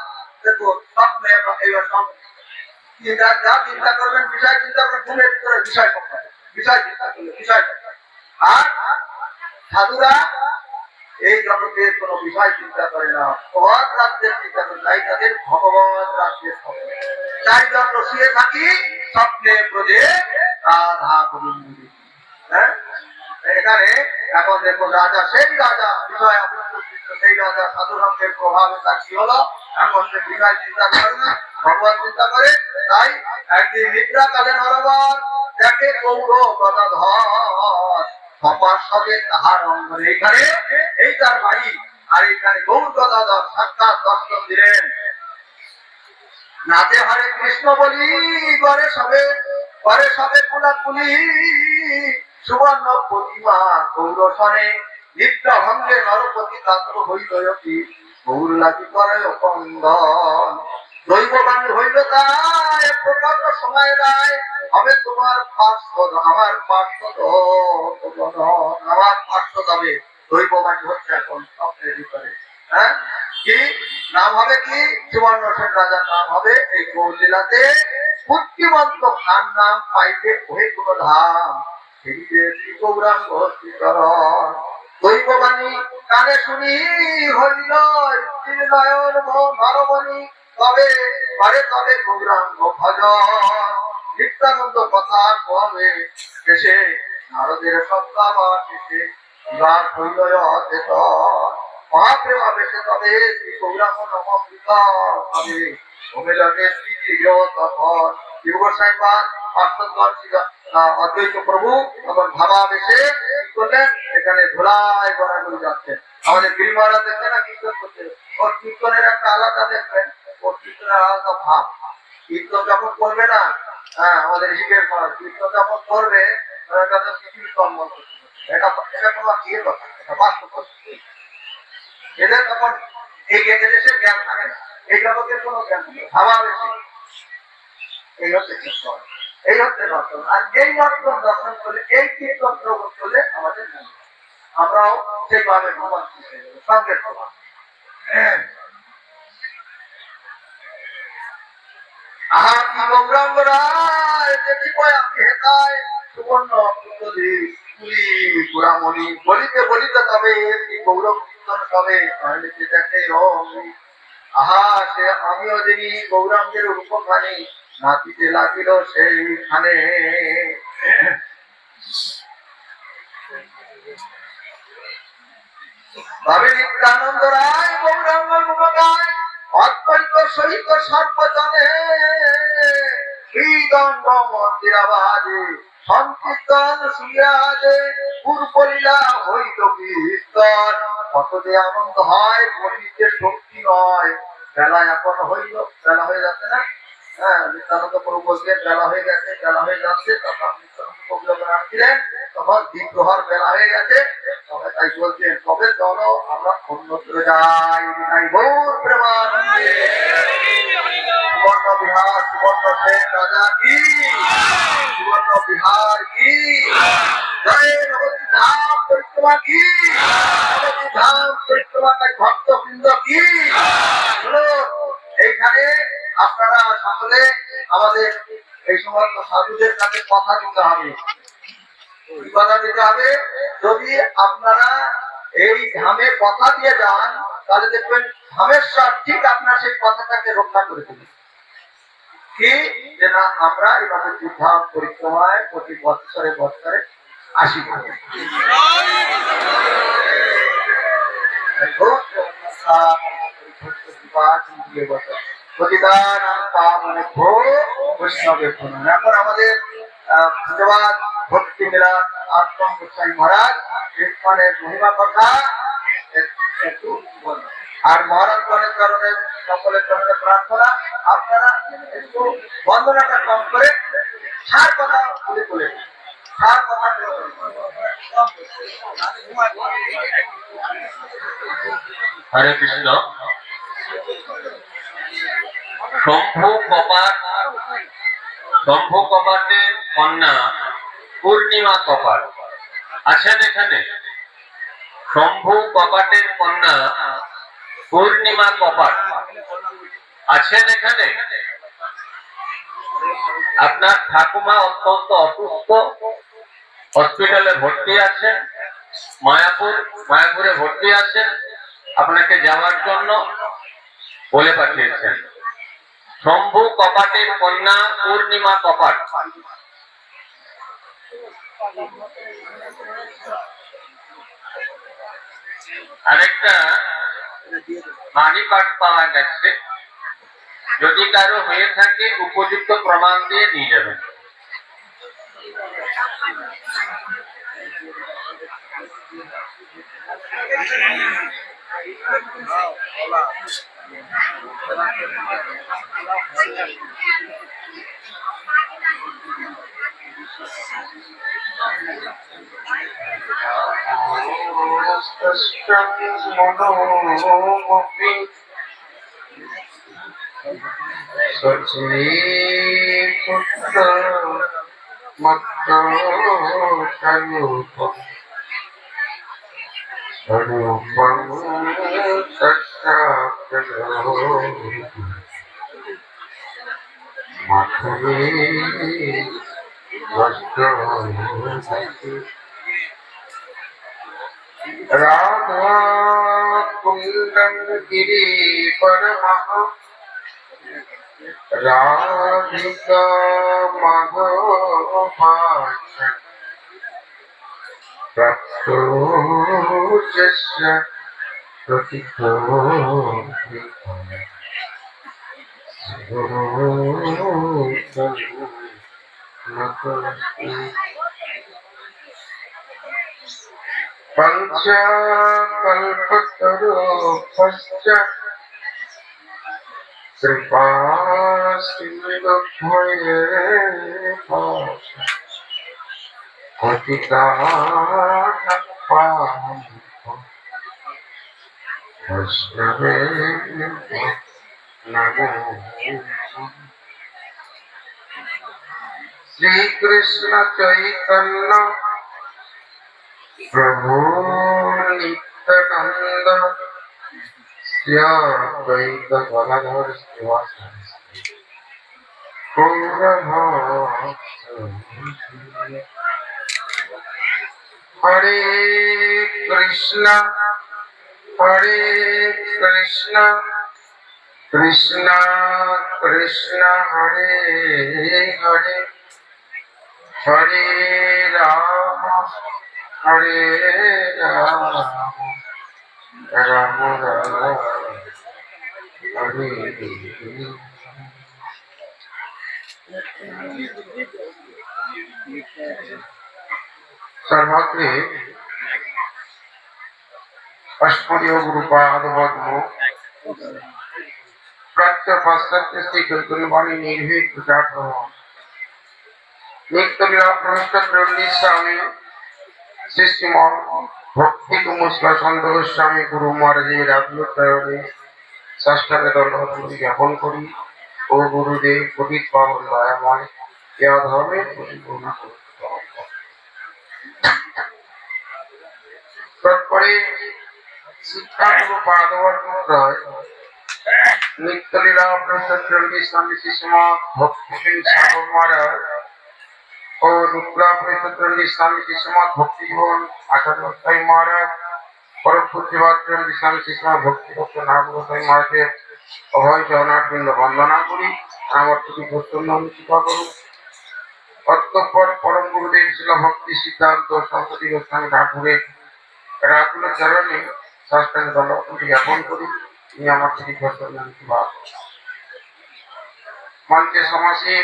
দেখুন স্বপ্নে এবার যা চিন্তা করবেন, বিষয় চিন্তা করবেন, ঘুমের ভিতরে বিষয় বিষয় চিন্তা করলে বিষয়। আর সাধুরা এই জগতের কোন বিষয় চিন্তা করে না, ভগবত রাজ্যের চিন্তা করে, তাই তাদের ভগবত রাজ্যের স্বপ্ন। চারজন শুয়ে থাকি স্বপ্নে ব্রজে রাধা গোবিন্দ। হ্যাঁ এখানে এখন দেখুন রাজা, সেই রাজা বিষয় সেই রাজা সাধুরঙ্গের প্রভাবে তার কি হলো, এখন সে বিষয় চিন্তা করে না, ভগবান চিন্তা করে। তাই একদিন নিদ্রা কালে নরবর দেখে গৌর গদাধর সপার সবে তাহার অঙ্গনে। এইখানে এই তার বাড়ি, আর এইখানে গৌর গদাধর সাক্ষাৎ দর্শন দিলেন। নাচে হরে কৃষ্ণ বলি করে সবে কুলাকুলি, সুবর্ণ প্রতিমা গৌরসনে নিদ্রা ভঙ্গে নরপতি কাতর হইল গৌর লাগি করে কন্দন। দৈববান হইল তাই প্রকাশ সময় রায়, হবে তোমার পার্শ্বদ আমার পার্শ্বদ, আমার পার্শ্বদ হবে। দৈববান হচ্ছে এখন স্বপ্নের ভিতরে। হ্যাঁ কি নাম হবে, কি সুবর্ণ সেন রাজার নাম হবে এই গৌরলীলাতে। বুদ্ধিমন্ত খান নাম পাইতে ওহে কোন ধাম, শ্রী গৌরাঙ্গ শ্রীকরণ। দৈববাণী কানে শুনি হইল নয়ন নরমণি, তবে পারে তবে গৌরাঙ্গ ভজন। নিত্যানন্দ কথা কবে শেষে, নারদের সত্তাবার শেষে বিবাদ হইল অচেতন। মহাপ্রেমা বেশে তবে শ্রী গৌরাঙ্গ নমস্কৃত হবে, অমিলকে শ্রী তখন শিবগোসাই পাদ পার্শ্বদগণ অদ্বৈত প্রভু তখন ভাবা বেশে কি করলেন, এখানে ধুলায় গড়াগড়ি যাচ্ছেন। আমাদের গিরি মহারাজ দেখছেন না কীর্তন করছে, ওর কীর্তনের একটা আলাদা দেখবেন, ওর কীর্তনের আলাদা ভাব। কীর্তন যখন করবে না, হ্যাঁ আমাদের ঋষিকের কীর্তন যখন করবে পৃথিবীর সম্মান করতে, এটা কোনো ইয়ে কথা, এটা বাস্তব। এদের তখন এই এদেশের জ্ঞান থাকে না, এই জগতের কোনো জ্ঞান নেই, ভাবা বেশি। এই হচ্ছে কীর্তন, এই হচ্ছে দর্শন। আর এই দর্শন দর্শন করলে, এই কীর্তন শ্রবণ করলে আমাদের আমরাও সেইভাবে ভগবান সঙ্গের প্রভাব। আহা কি গৌরাঙ্গরা দেখি আমি হেতায় সুবর্ণ কুণ্ডলী কুলি গুড়ামণি বলিতে বলিতে তবে কি গৌরব কীর্তন সবে তাহলে যে দেখে আহা সে আমিও যিনি গৌরাঙ্গের রূপখানি নাচিতে লাগিল সেইখানে। তবে নিত্যানন্দ রায় গৌরাঙ্গ গুণগায় অদ্বৈত সহিত সর্বজনে শ্রীদণ্ড মন্দিরাবাজে সংকীর্তন শুনিয়াজে পূর্বলীলা হইল বিস্তর। কত যে আনন্দ হয় বলিতে শক্তি নয়। বেলা এখন হইল, বেলা হয়ে যাচ্ছে না? হ্যাঁ, নিত্যানন্দ প্রভু বলছেন বেলা হয়ে গেছে, বেলা হয়ে যাচ্ছে। তখন নিত্যানন্দ প্রভু যখন আসছিলেন তখন দ্বীপ প্রহর বেলা হয়ে গেছে। তবে তাই বলছেন তবে চলো আমরা অন্যত্র যাই। তাই গৌর প্রেমানন্দে সুবর্ণ বিহার সুবর্ণ সেন রাজা কি, সুবর্ণ বিহার কি, জয় ভগবতী ধাম পরিক্রমা কি, ভগবতী ধাম পরিক্রমাকারী ভক্তবৃন্দ কি। এইখানে আপনারা সকলে আমাদের এই সমস্ত সাধুদের কাছে কথা দিতে হবে। কথা দিতে হবে, যদি আপনারা এই ধামে কথা দিয়ে যান তাহলে দেখবেন ধামেশ্বর ঠিক আপনার সেই কথাটাকে রক্ষা করে দেবে। কি যে না আমরা এভাবে ধাম পরিক্রমায় প্রতি বৎসরে বৎসরে আসি। এখন আমাদের ধন্যবাদ ভক্তি মেলা আত্ম গোস্বামী মহারাজ কীর্তনের মহিমা কথা একটু বলবেন। আর মহারাজ গণের কারণে সকলের কারণে প্রার্থনা আপনারা একটু বন্দনাটা কম করে সার কথা বলে বলে সার কথা। হরে কৃষ্ণ। শম্ভু কপাট, শম্ভু কপাটের কন্যা পূর্ণিমা কপাট আছেন এখানে। শম্ভু কপাটের কন্যা পূর্ণিমা কপাট আছেন এখানে। আপনার ঠাকুমা অত্যন্ত অসুস্থ, হসপিটালে ভর্তি আছেন। মায়াপুরে ভর্তি আছেন, আপনাকে যাওয়ার জন্য বলে পাঠিয়েছেন। শম্ভু কপাটের কন্যা পূর্ণিমা কপাট। আরেকটা বাণী পাঠ পাওয়া গেছে, যদি কারো হয়ে থাকে উপযুক্ত প্রমাণ দিয়ে নিয়ে যাবেন। राधा कुंदन गिरी परमः राधिका माधवाच प्रत्युषस्य प्रतितो पंचकल्पतरुभ्यश्च कृपा सिन्धुभ्येव पतितानां पावनेभ्यो বৈষ্ণবে নমো। শ্রীকৃষ্ণ চৈতন্য প্রভু নিত্যানন্দ শ্রী অদ্বৈত গদাধর শিবাসাদি হরে কৃষ্ণ কৃষ্ণ কৃষ্ণ হরে হরে হরে রাম হরে রাম রাম রাম হরে হরে। सर्वत्र अस्मदीय गुरुपाद पद्म प्राच्य पाश्चात्य श्री कीर्तनवाणी निर्भीक प्रचार नित्यलीला प्रविष्ट प्रेमनी स्वामी श्रीमान भक्ति कुमुस्ला संत गोस्वामी गुरु महाराज आत्मोत्तरणे साष्टांग दंडवत ज्ञापन करी ओ गुरुदेव पतित पावन दयामय या धर्मेर परिपूर्ण तत्परे शिक्षा गुरु पादवत नित्यलीला प्रविष्ट स्वामी श्रीमान भक्ति सागर महाराज और रुद्रा प्रविष्ट स्वामी श्रीमान भक्ति जीवन आचार्य गोसाई महाराज परम पूज्यपाद स्वामी श्रीमान भक्ति भक्त नाग गोसाई महाराज अभय चरणारविंद वंदना करी আমার প্রতি প্রসন্ন কৃপা করুন। অতঃপর পরম গুরুদেব শিল ভক্তি সিদ্ধান্ত সরস্বতী গোস্বামী ঠাকুরের রাতুল চরণে সাষ্টাঙ্গ দণ্ডবত জ্ঞাপন করি তিনি আমার প্রতি প্রসন্ন কৃপা করুন। মঞ্চে সমাসে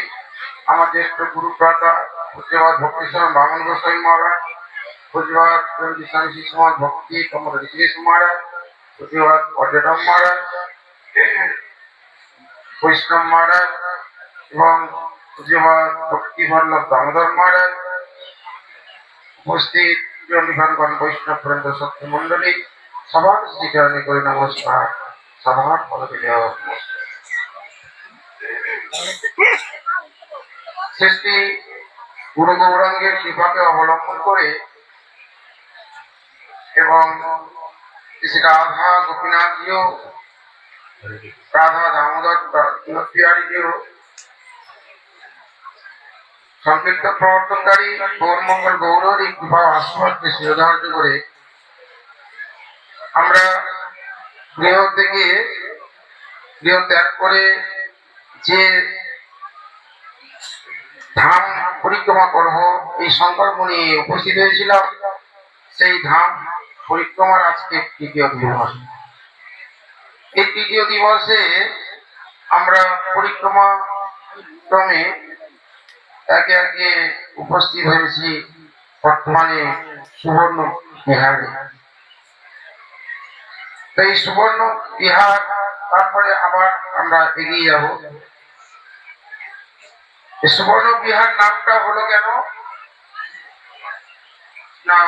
আমার জ্যেষ্ঠ গুরু ভ্রাতা পূজ্যপাদ ভক্তিস্বরূপ বামন গোস্বামী মহারাজ, পূজ্যপাদ স্বামী শ্রীমান ভক্তি কমল ঋষিকেশ মহারাজ, পূজ্যপাদ পর্যটক মহারাজ, বৈষ্ণব মহারাজ এবং পূজ্যপাদ ভক্তি বল্লভ দামোদর মহারাজ, উপস্থিত জন্ডিভানগণ বৈষ্ণব বৃন্দ সত্য মন্ডলী সবার শ্রীচরণে করে নমস্কার, সবার পদে দেওয়া সৃষ্টি গুরু গৌরাঙ্গের কৃপাকে অবলম্বন করে এবং শ্রী রাধা গোপীনাথজিও রাধা দামোদর বিহারীজিও সংক্ষিপ্ত প্রবর্তনকারী গৌরমঙ্গল গৌরী কৃপা আশীর্বাদকে শিরোধার্য করে আমরা গৃহ থেকে গৃহ ত্যাগ করে যে ধাম পরিক্রমা করব এই সংকল্প নিয়ে উপস্থিত হয়েছিলাম। সেই ধাম পরিক্রমার আজকে তৃতীয় দিবস। এই তৃতীয় দিবসে আমরা পরিক্রমা ক্রমে একে একে উপস্থিত হয়েছি বর্তমানে সুবর্ণ বিহারে। এই সুবর্ণ বিহার তারপরে আবার আমরা এগিয়ে যাব। সুবর্ণ বিহার নামটা হলো কেন না,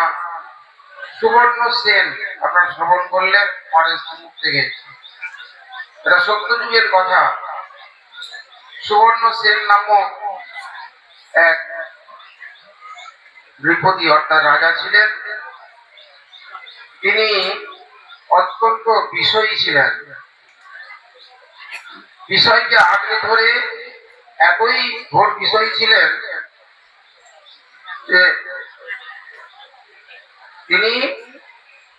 সুবর্ণ সেন আপনারা শ্রবণ করলেন পরের মুখ থেকে, এটা সত্যযুগের কথা। সুবর্ণ সেন নামক এক নৃপতি অর্থাৎ রাজা ছিলেন। তিনি অত্যন্ত বিষয়ী ছিলেন, বিষয়কে আঁকড়ে ধরে এতই ঘোর বিষয় ছিলেন যে তিনি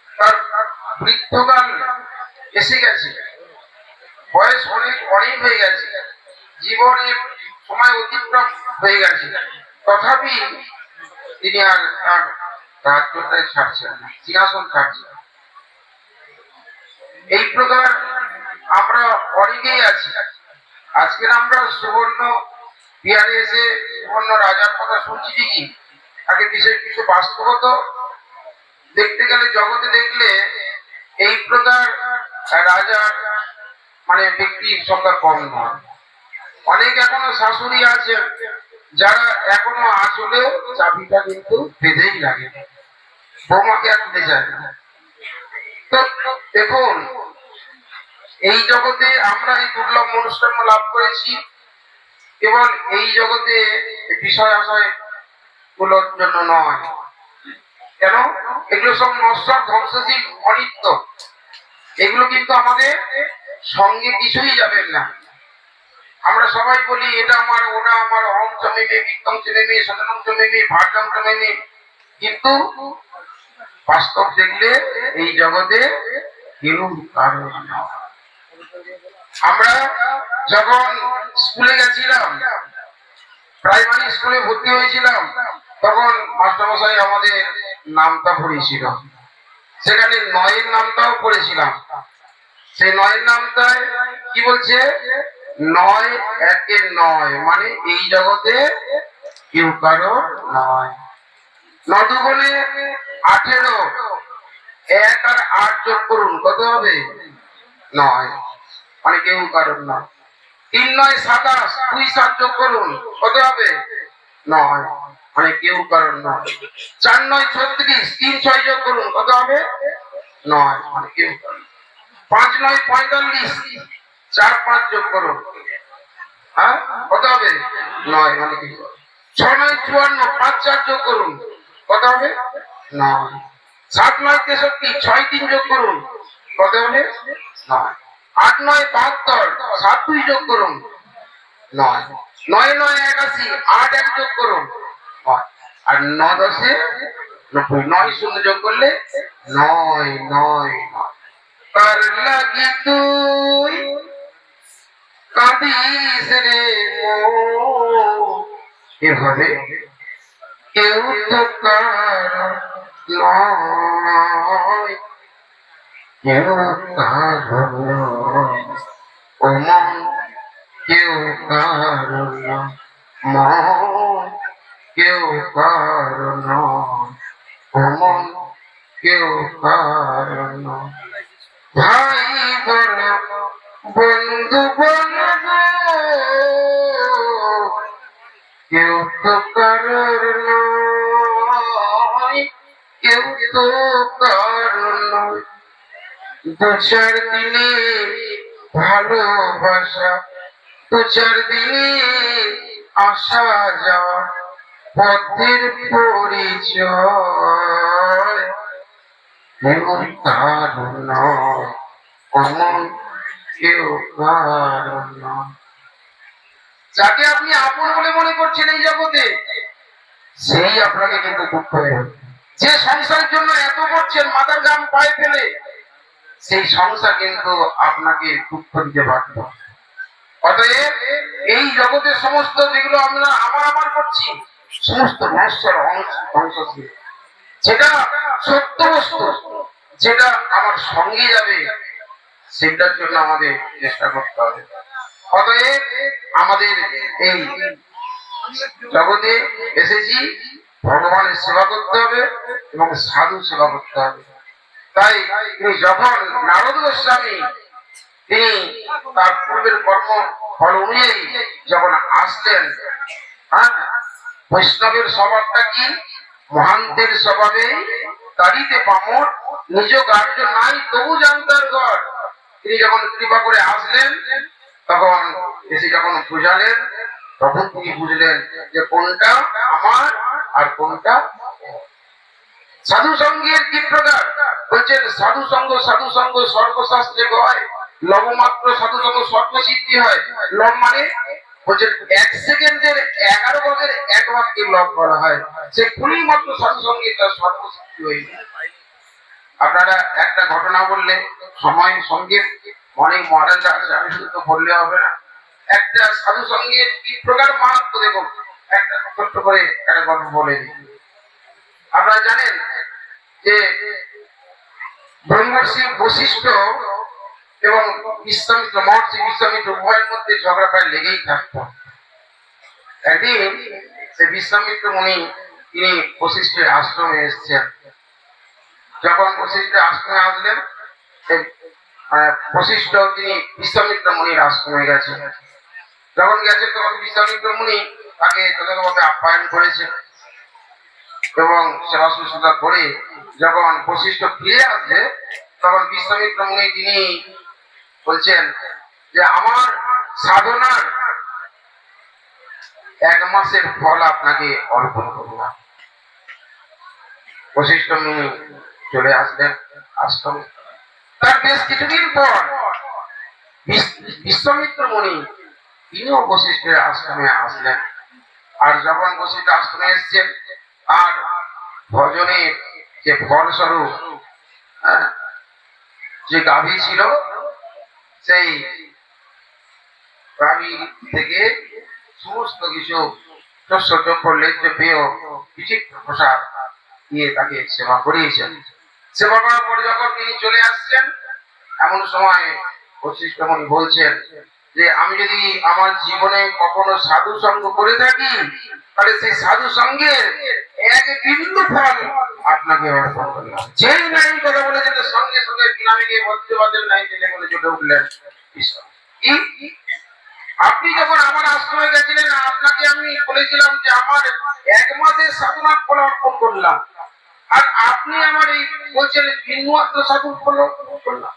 তার বৃদ্ধকাল এসে গেছে, বয়স অনেক হয়ে গেছে, জীবনের সময় অতিক্রম হয়ে গেছে, তথাপি তিনি আর তার রাজ্যটাই ছাড়ছেন না, সিংহাসন ছাড়ছেন। এই প্রকার আমরা অনেকেই আছি। আজকের আমরা সুবর্ণ বিহারে এসে সুবর্ণ রাজার কথা শুনছি ঠিকই, আগে বিষয় কিছু বাস্তবত দেখতে গেলে জগতে দেখলে এই প্রকার রাজার মানে ব্যক্তির সংখ্যা কম নয়। অনেক এখনো শাশুড়ি আছে যারা এখনো আসলেও চাবিটা কিন্তু বেঁধেই লাগে, বৌমাকে আর দিতে চায় না। তো দেখুন এই জগতে আমরা এই দুর্লভ মনুষ্যজন্ম লাভ করেছি কেবল এই জগতে বিষয় আশয় গুলোর জন্য নয়। কেন? এগুলো সব নশ্বর, ধ্বংসশীল, অনিত্য। এগুলো কিন্তু আমাদের সঙ্গে কিছুই যাবেন না। আমরা সবাই বলি এটা আমার, ওটা আমার, অহং চমেমে, বিত্তং চমেমে, সদনং চমেমে, ভার্যং চমেমে, কিন্তু বাস্তব দেখলে এই জগতে কেউ কারণ নয়। আমরা যখন স্কুলে গেছিলাম, প্রাইমারি স্কুলে ভর্তি হয়েছিলাম, তখন মাস্টারমশাই আমাদের নামটা পড়েছিল। সেখানে নয়ের নামটাও পড়েছিলাম। সেই নয়ের নামটায় কি বলছে? নয় একে নয়, মানে এই জগতে কেউ কারো নয়। নদুগুণে 18, 1 আর 8 যোগ করুন, কত হবে? 9, মানে কেউ কারণ নয়। 3 9 27, 2 7 যোগ করুন, কত হবে? 9, মানে কেউ কারণ নয়। 4 9 36, 3 6 যোগ করুন, কত হবে? 9, মানে কেউ কারণ। 5 9 45, 4 5 যোগ করুন, হ্যাঁ কত হবে? 9, মানে কেউ কারণ। 6 9 54, 5 4 যোগ করুন, কত হবে? 9। 7 9 63, 6 3 যোগ করুন, কত হবে? 9। 8 9 72, 7 2 যোগ করুন, 9। 9 9 81, 8 1 যোগ করুন, 9। আর 9 10 90, 9 শূন্য যোগ করলে 9 9 9। তার লাগি তুই কাঁদিস রে মন, এভাবে কেউ তো কারো নয়, কেউ কারো নয়। ও মন, কেউ কারো নয়, মন কেউ কারো নয়, ও মন কেউ কারো নয়। ভাই বল, বন্ধু বল গো, কেউ তো কারোর নয়, কেউ তো কারোর নয়। 2-4 দিনে ভালোবাসা, 2-4 দিনে আসা যাওয়া, পথের পরিচয়, এমন কারণ নয়, অমন কেউ কারণ নয়। যাকে আপনি আপন বলে মনে করছেন এই জগতে, সেই আপনাকে কিন্তু দুঃখ দেবে। যে সংসারের জন্য এত করছেন মাথার ঘাম পায়ে ফেলে, সেই সংসার কিন্তু আপনাকে দুঃখ দিতে বাধ্য। অতএব এই জগতের সমস্ত যেগুলো আমরা আমার করছি, সমস্ত নশ্বর, ধ্বংসশীল। যেটা সত্য বস্তু, যেটা আমার সঙ্গে যাবে, সেটার জন্য আমাদের চেষ্টা করতে হবে। অতএব আমাদের এই জগতে এসেছি ভগবানের সেবা করতে হবে এবং সাধু সেবা করতে হবে। তাই যখন নারদ গোস্বামী তিনি তার পূর্বের কর্ম ফল অনুযায়ী যখন আসলেন, হ্যাঁ, বৈষ্ণবের স্বভাবটা কি? মহান্তের স্বভাবে তারিতে পামর, নিজ কার্য নাই তবু জানতার ঘর। তিনি যখন কৃপা করে আসলেন, তখন এসে যখন বুঝালেন, তখন তিনি বুঝলেন যে কোনটা আমার আর কোনটা। সাধু সঙ্গের কি প্রকার? বলছেন সাধু সঙ্গ সর্বশাস্ত্রে হয়, লবমাত্র সাধু সঙ্গ সর্বসিদ্ধি হয়। লব মানে বলছেন 1 সেকেন্ডের 11 ভাগের 1 ভাগকে লব বলা হয়। সে কুড়ি মাত্র সাধু সঙ্গে তার সর্বসিদ্ধি হয়ে যায়। আপনারা একটা ঘটনা বললে সময় সঙ্গে অনেক মহারাজা আছে, আমি শুধু তো বললে হবে না। একটা সাধু সঙ্গের কি প্রকার মাহাত্ম দেখুন, একটা ছোট্ট করে একটা গল্প বলে দিই। আপনারা জানেন যে ব্রহ্মর্ষি বশিষ্ঠ এবং বিশ্বামিত্র, মহর্ষি বিশ্বামিত্র উভয়ের মধ্যে ঝগড়া প্রায় লেগেই থাকতো। একদিন সে বিশ্বামিত্র মুনি তিনি বশিষ্ঠের আশ্রমে এসেছেন। যখন বশিষ্ঠের আশ্রমে আসলেন, বশিষ্ঠ তিনি বিশ্বামিত্র মুনির আশ্রমে গেছেন। যখন গেছেন তখন বিশ্বামিত্র মুনি তাকে যথাযথভাবে আপ্যায়ন করেছেন এবং সেবা শুশ্রূষা করে যখন বশিষ্ঠ ফিরে আসছে, তখন বিশ্বামিত্র মুনি তিনি বলছেন যে আমার সাধনার 1 মাসের ফল আপনাকে অর্পণ করলাম। বশিষ্ঠ মুনি চলে আসলেন আশ্রমে। তার বেশ কিছুদিন পর বিশ্বামিত্র মুনি তিনিও বশিষ্ঠের আশ্রমে আসলেন। আর যখন বশিষ্ঠ আশ্রমে এসছেন, আর ভজনের যে ফলস্বরূপ যে গাভী ছিল, সেই গাভী থেকে সমস্ত কিছু শস্য দ্রব্য লেজ্জ পেয় বিচিত্র প্রসাদ দিয়ে তাকে সেবা করিয়েছেন। সেবা করার পরে যখন তিনি চলে আসছেন, এমন সময় বশিষ্ঠ মুনি বলছেন যে আমি যদি আমার জীবনে কখনো সাধু সঙ্গ করে থাকি, তাহলে সেই সাধু সঙ্গের 1 বিন্দু ফল আপনাকে অর্পণ করলাম। যেই নাই কথা বলেছেন, সঙ্গে সঙ্গে বিনামে গিয়ে বজ্রবাদের নাই দিলে বলে চলে উঠলেন। কি আপনি যখন আমার আশ্রমে গেছিলেন, আপনাকে আমি বলেছিলাম যে আমার 1 মাসের সাধনার ফল অর্পণ করলাম, আর আপনি আমার এই বলছেন বিন্দুমাত্র সাধু ফল অর্পণ করলাম।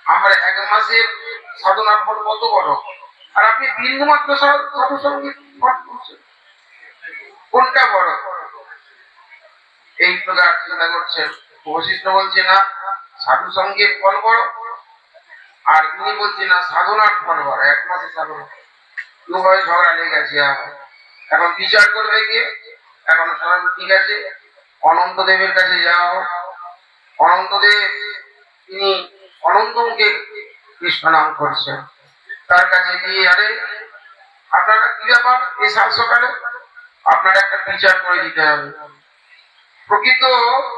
আমার 1 মাসের সাধনার ফল কত বড়, আর আপনি বিন্দুমাত্র সাধু সঙ্গীত পাঠ করছেন, কোনটা বড়? এই প্রকার চিন্তা করছেন। বশিষ্ঠ বলছে না সাধু সঙ্গীত ফল বড়, আর তিনি বলছেন না সাধনার ফল বড়। 1 মাসের সাধনা, দুভাবে ঝগড়া লেগে গেছে। এখন বিচার করবে কে? এখন সবাই ঠিক আছে, অনন্ত দেবের কাছে যাওয়া হোক। অনন্ত দেব তিনি অনন্ত মুখে কৃষ্ণ নাম করছেন। তার কাছে গিয়ে, আরে আপনারা কি ব্যাপার এই সাত সকালে? আপনার একটা বিচার করে দিতে হবে। প্রকৃত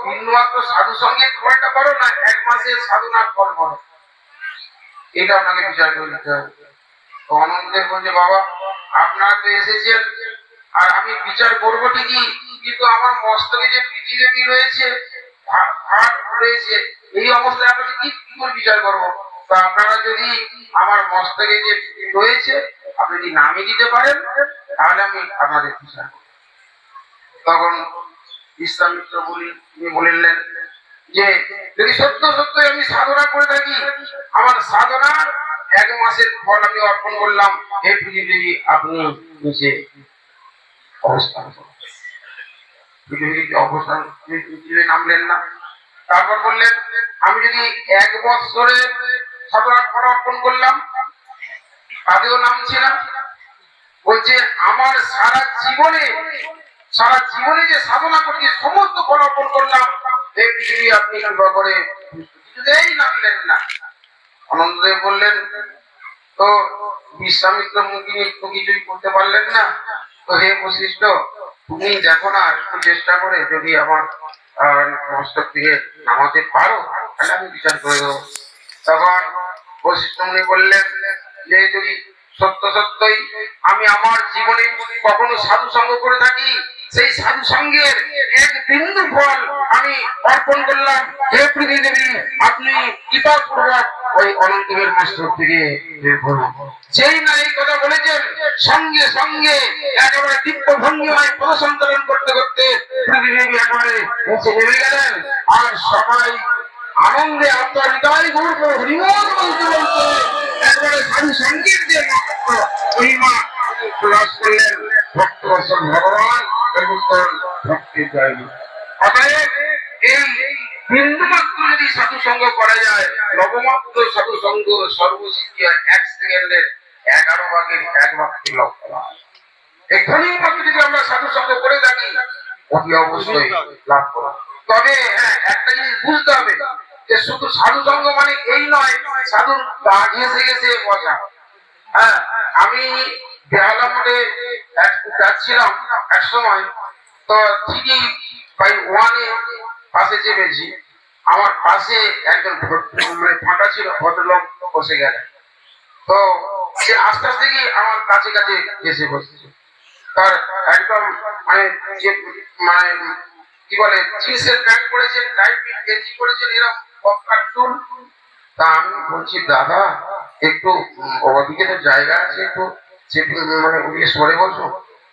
বিন্দুমাত্র সাধু সঙ্গের ফলটা বড় না 1 মাসের সাধনার ফল বড়? এটা আপনাকে বিচার করে দিতে হবে। তো অনন্তদেব বলছে, বাবা আপনারা তো এসেছেন, আর আমি বিচার করবো ঠিকই, কিন্তু আমার মস্তকে যে পৃথিবী রয়েছে, ভাগ রয়েছে, এই অবস্থায় আপনাকে কি করে বিচার করবো? তো আপনারা যদি আমার মস্তকে যে রয়েছে আপনি যদি নামিয়ে দিতে পারেন, তাহলে আমি আপনাদের বিচার করব। তখন বিশ্বামিত্র বললেন যে যদি সত্য সত্য আমি সাধনা করে থাকি, আমার সাধনার 1 মাসের ফল আমি অর্পণ করলাম। হে পৃথিবী, আপনি নিচে অবস্থান করুন। পৃথিবীতে অবস্থান নামলেন না। তারপর বললেন, আমি যদি 1 বছরে সাধনার ফল অর্পণ করলাম, তাতেও নামছিলাম। বলছে আমার সারা জীবনে যে সাধনা করছি সমস্ত ফল অর্পণ করলাম। এই পৃথিবী আপনি কৃপা করে কিছুতেই নামলেন না। অনন্তদেব বললেন, তো বিশ্বামিত্র মুনি তো কিছুই করতে পারলেন না। তো হে বশিষ্ঠ, তুমি দেখো না, একটু চেষ্টা করে যদি আমার মস্তক থেকে নামাতে পারো, তাহলে আমি বিচার করে দেবো। তখন বশিষ্ঠ মুনি বললেন যে যদি সত্য সত্যই আমি আমার জীবনে কখনো সাধু সঙ্গ করে থাকি, সেই সাধু সঙ্গের 1 বিন্দু ফল আমি অর্পণ করলাম। হে পৃথিবী, আপনি কৃপাপূর্বক ওই অনন্তদেবের মস্তক থেকে বের করুন। যেই না এই কথা বলেছেন, সঙ্গে সঙ্গে একেবারে দিব্য ভঙ্গিমায় পদসঞ্চালন করতে করতে পৃথিবী একেবারে নিচে নেমে গেলেন। আর সবাই আনন্দে আপনার হৃদয় গর্ব হরিমল বলতে বলতে একবারে সাধু সঙ্গীত দিয়ে মহিমা প্রকাশ করলেন। ভক্ত ভগবান ভক্তির জায়গা। অতএব এই বিন্দুমাত্র যদি সাধু সঙ্গ করা যায়, নবমাত্র সাধু সঙ্গ সর্বসিদ্ধি 1 সেকেন্ডের 11 ভাগের 1 ভাগকে লক্ষ্য হয়। এখানে মাত্র যদি আমরা সাধু সঙ্গ করে থাকি, অতি অবশ্যই লাভ করা। তবে হ্যাঁ, একটা জিনিস বুঝতে হবে যে শুধু সাধু সঙ্গ মানে এই নয় সাধুর গা ঘেঁষে ঘেঁষে বসা। হ্যাঁ, আমি বেহালা মোড়ে যাচ্ছিলাম এক সময়, তো 3/1 পাশে চেপেছি। আমার পাশে একজন ফাঁকা ছিল, ভদ্রলোক বসে গেলেন। তো সে আস্তে আস্তে গিয়ে আমার কাছে কাছে এসে বসেছে। তার একদম মানে কি বলে জিন্সের প্যান্ট পরেছেন, টাইট গেঞ্জি পরেছেন, এরকম চুল। তা আমি বলছি, দাদা একটু ওদিকে তো জায়গা আছে, একটু মানে ওদিকে সরে বসো।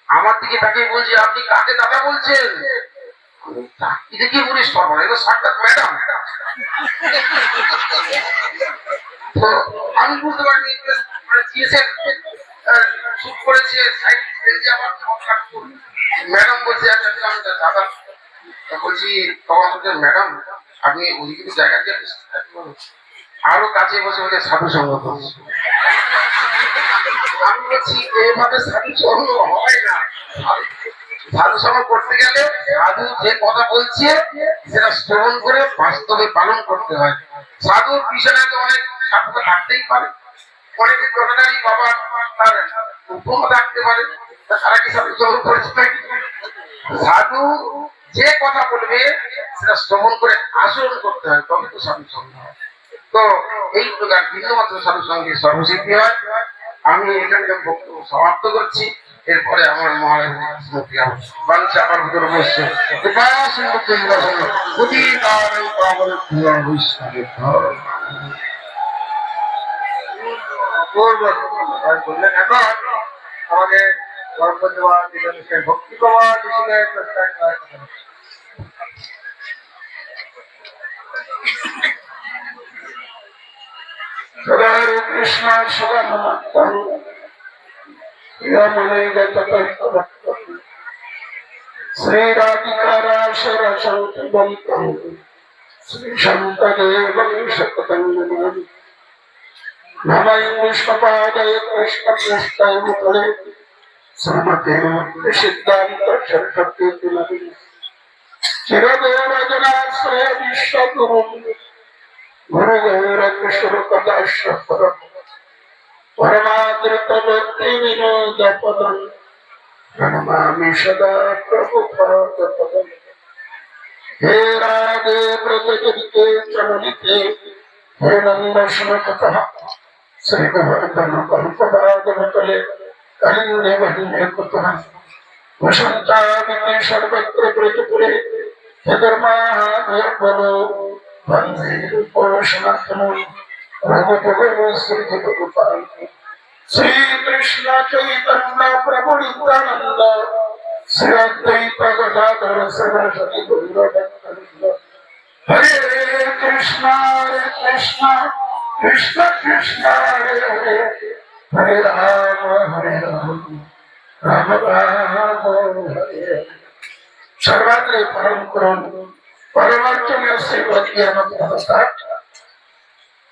আমার দিকে তাকে বলছি, আপনি কাকে দাদা বলছেন? চাকরি কি বলিস সর্বনা, এবার সাক্ষাৎ ম্যাডাম। তো আমি বুঝতে পারিনি শুট করেছে সাইড আমার ম্যাডাম বলছে আচ্ছা আমি দাদা বলছি তখন ম্যাডাম আপনি ওইদিকে জায়গা দিয়ে আরো কাছে বসে বলে সাধু সঙ্গ করছে। আমি বলছি এইভাবে সাধু সঙ্গ হয় না, সাধু সঙ্গ করতে গেলে সাধু যে কথা বলছে সেটা শ্রবণ করে বাস্তবে পালন করতে হয়। সাধুর পিছনে তো অনেক সাধু থাকতেই পারে, অনেকে জনগারি বাবা তার উপমা থাকতে পারে, তারা কি সাধু সঙ্গ করেছে? সাধু যে কথা বলবে সেটা শ্রবণ করে আচরণ করতে হয়, তবে তো সাধু সঙ্গ হয়। তো এই প্রকার ভিন্ন মাত্র সাধু সঙ্গে সর্বসিদ্ধি হয়। আমি এখানে বক্তব্য সমাপ্ত করছি। এরপরে আমার মহারাজ বাঞ্ছা আমার ভিতরে বসছে বললেন এখন আমাদের ধর্ম দেওয়া সেই ভক্তি প্রবাহ ঋষিকের প্রস্তাব হরে কৃষ্ণ সদানন্দন শ্রী রাধিকারাশরসন্তবন্তং শ্রী শঙ্করদেবং শততঞ্জনম নমঃ বিষ্ণুপাদায় কৃষ্ণপ্রেষ্ঠায় ভূতলে শ্রীমতে সিদ্ধান্ত সরস্বতী নমঃ চিরগৌরজনাশ্রয় বিশ্বগুরুম গুরুগৌরকিশোরকদাশ্রপরম পরমাদৃত ভক্তি বিনোদ পদম প্রণমামি সদা প্রভুপাদপদম। হে রাধে ব্রজগীতে চরণিতে হে নন্দস্মকতঃ শ্রী গোবর্ধন কল্পবাদবতলে কলিন্দে বহিনে কুতঃ বসন্তামিতে সর্বত্র ব্রজপুরে হে ধর্মাবলো বন্দে রূপসনাতনম রঘুপতি শ্রীগোপাল শ্রী কৃষ্ণ চৈতন্য প্রভু নিত্যানন্দ শ্রী অদ্বৈত গদাধর সরস্বতী গৌরভক্তবৃন্দ। হরে কৃষ্ণ কৃষ্ণ কৃষ্ণ হরে হরে হরে রাম রাম রাম হরে হরে। সর্বাগ্রে পরম করুণ পরমার্থনীয় শ্রীমতী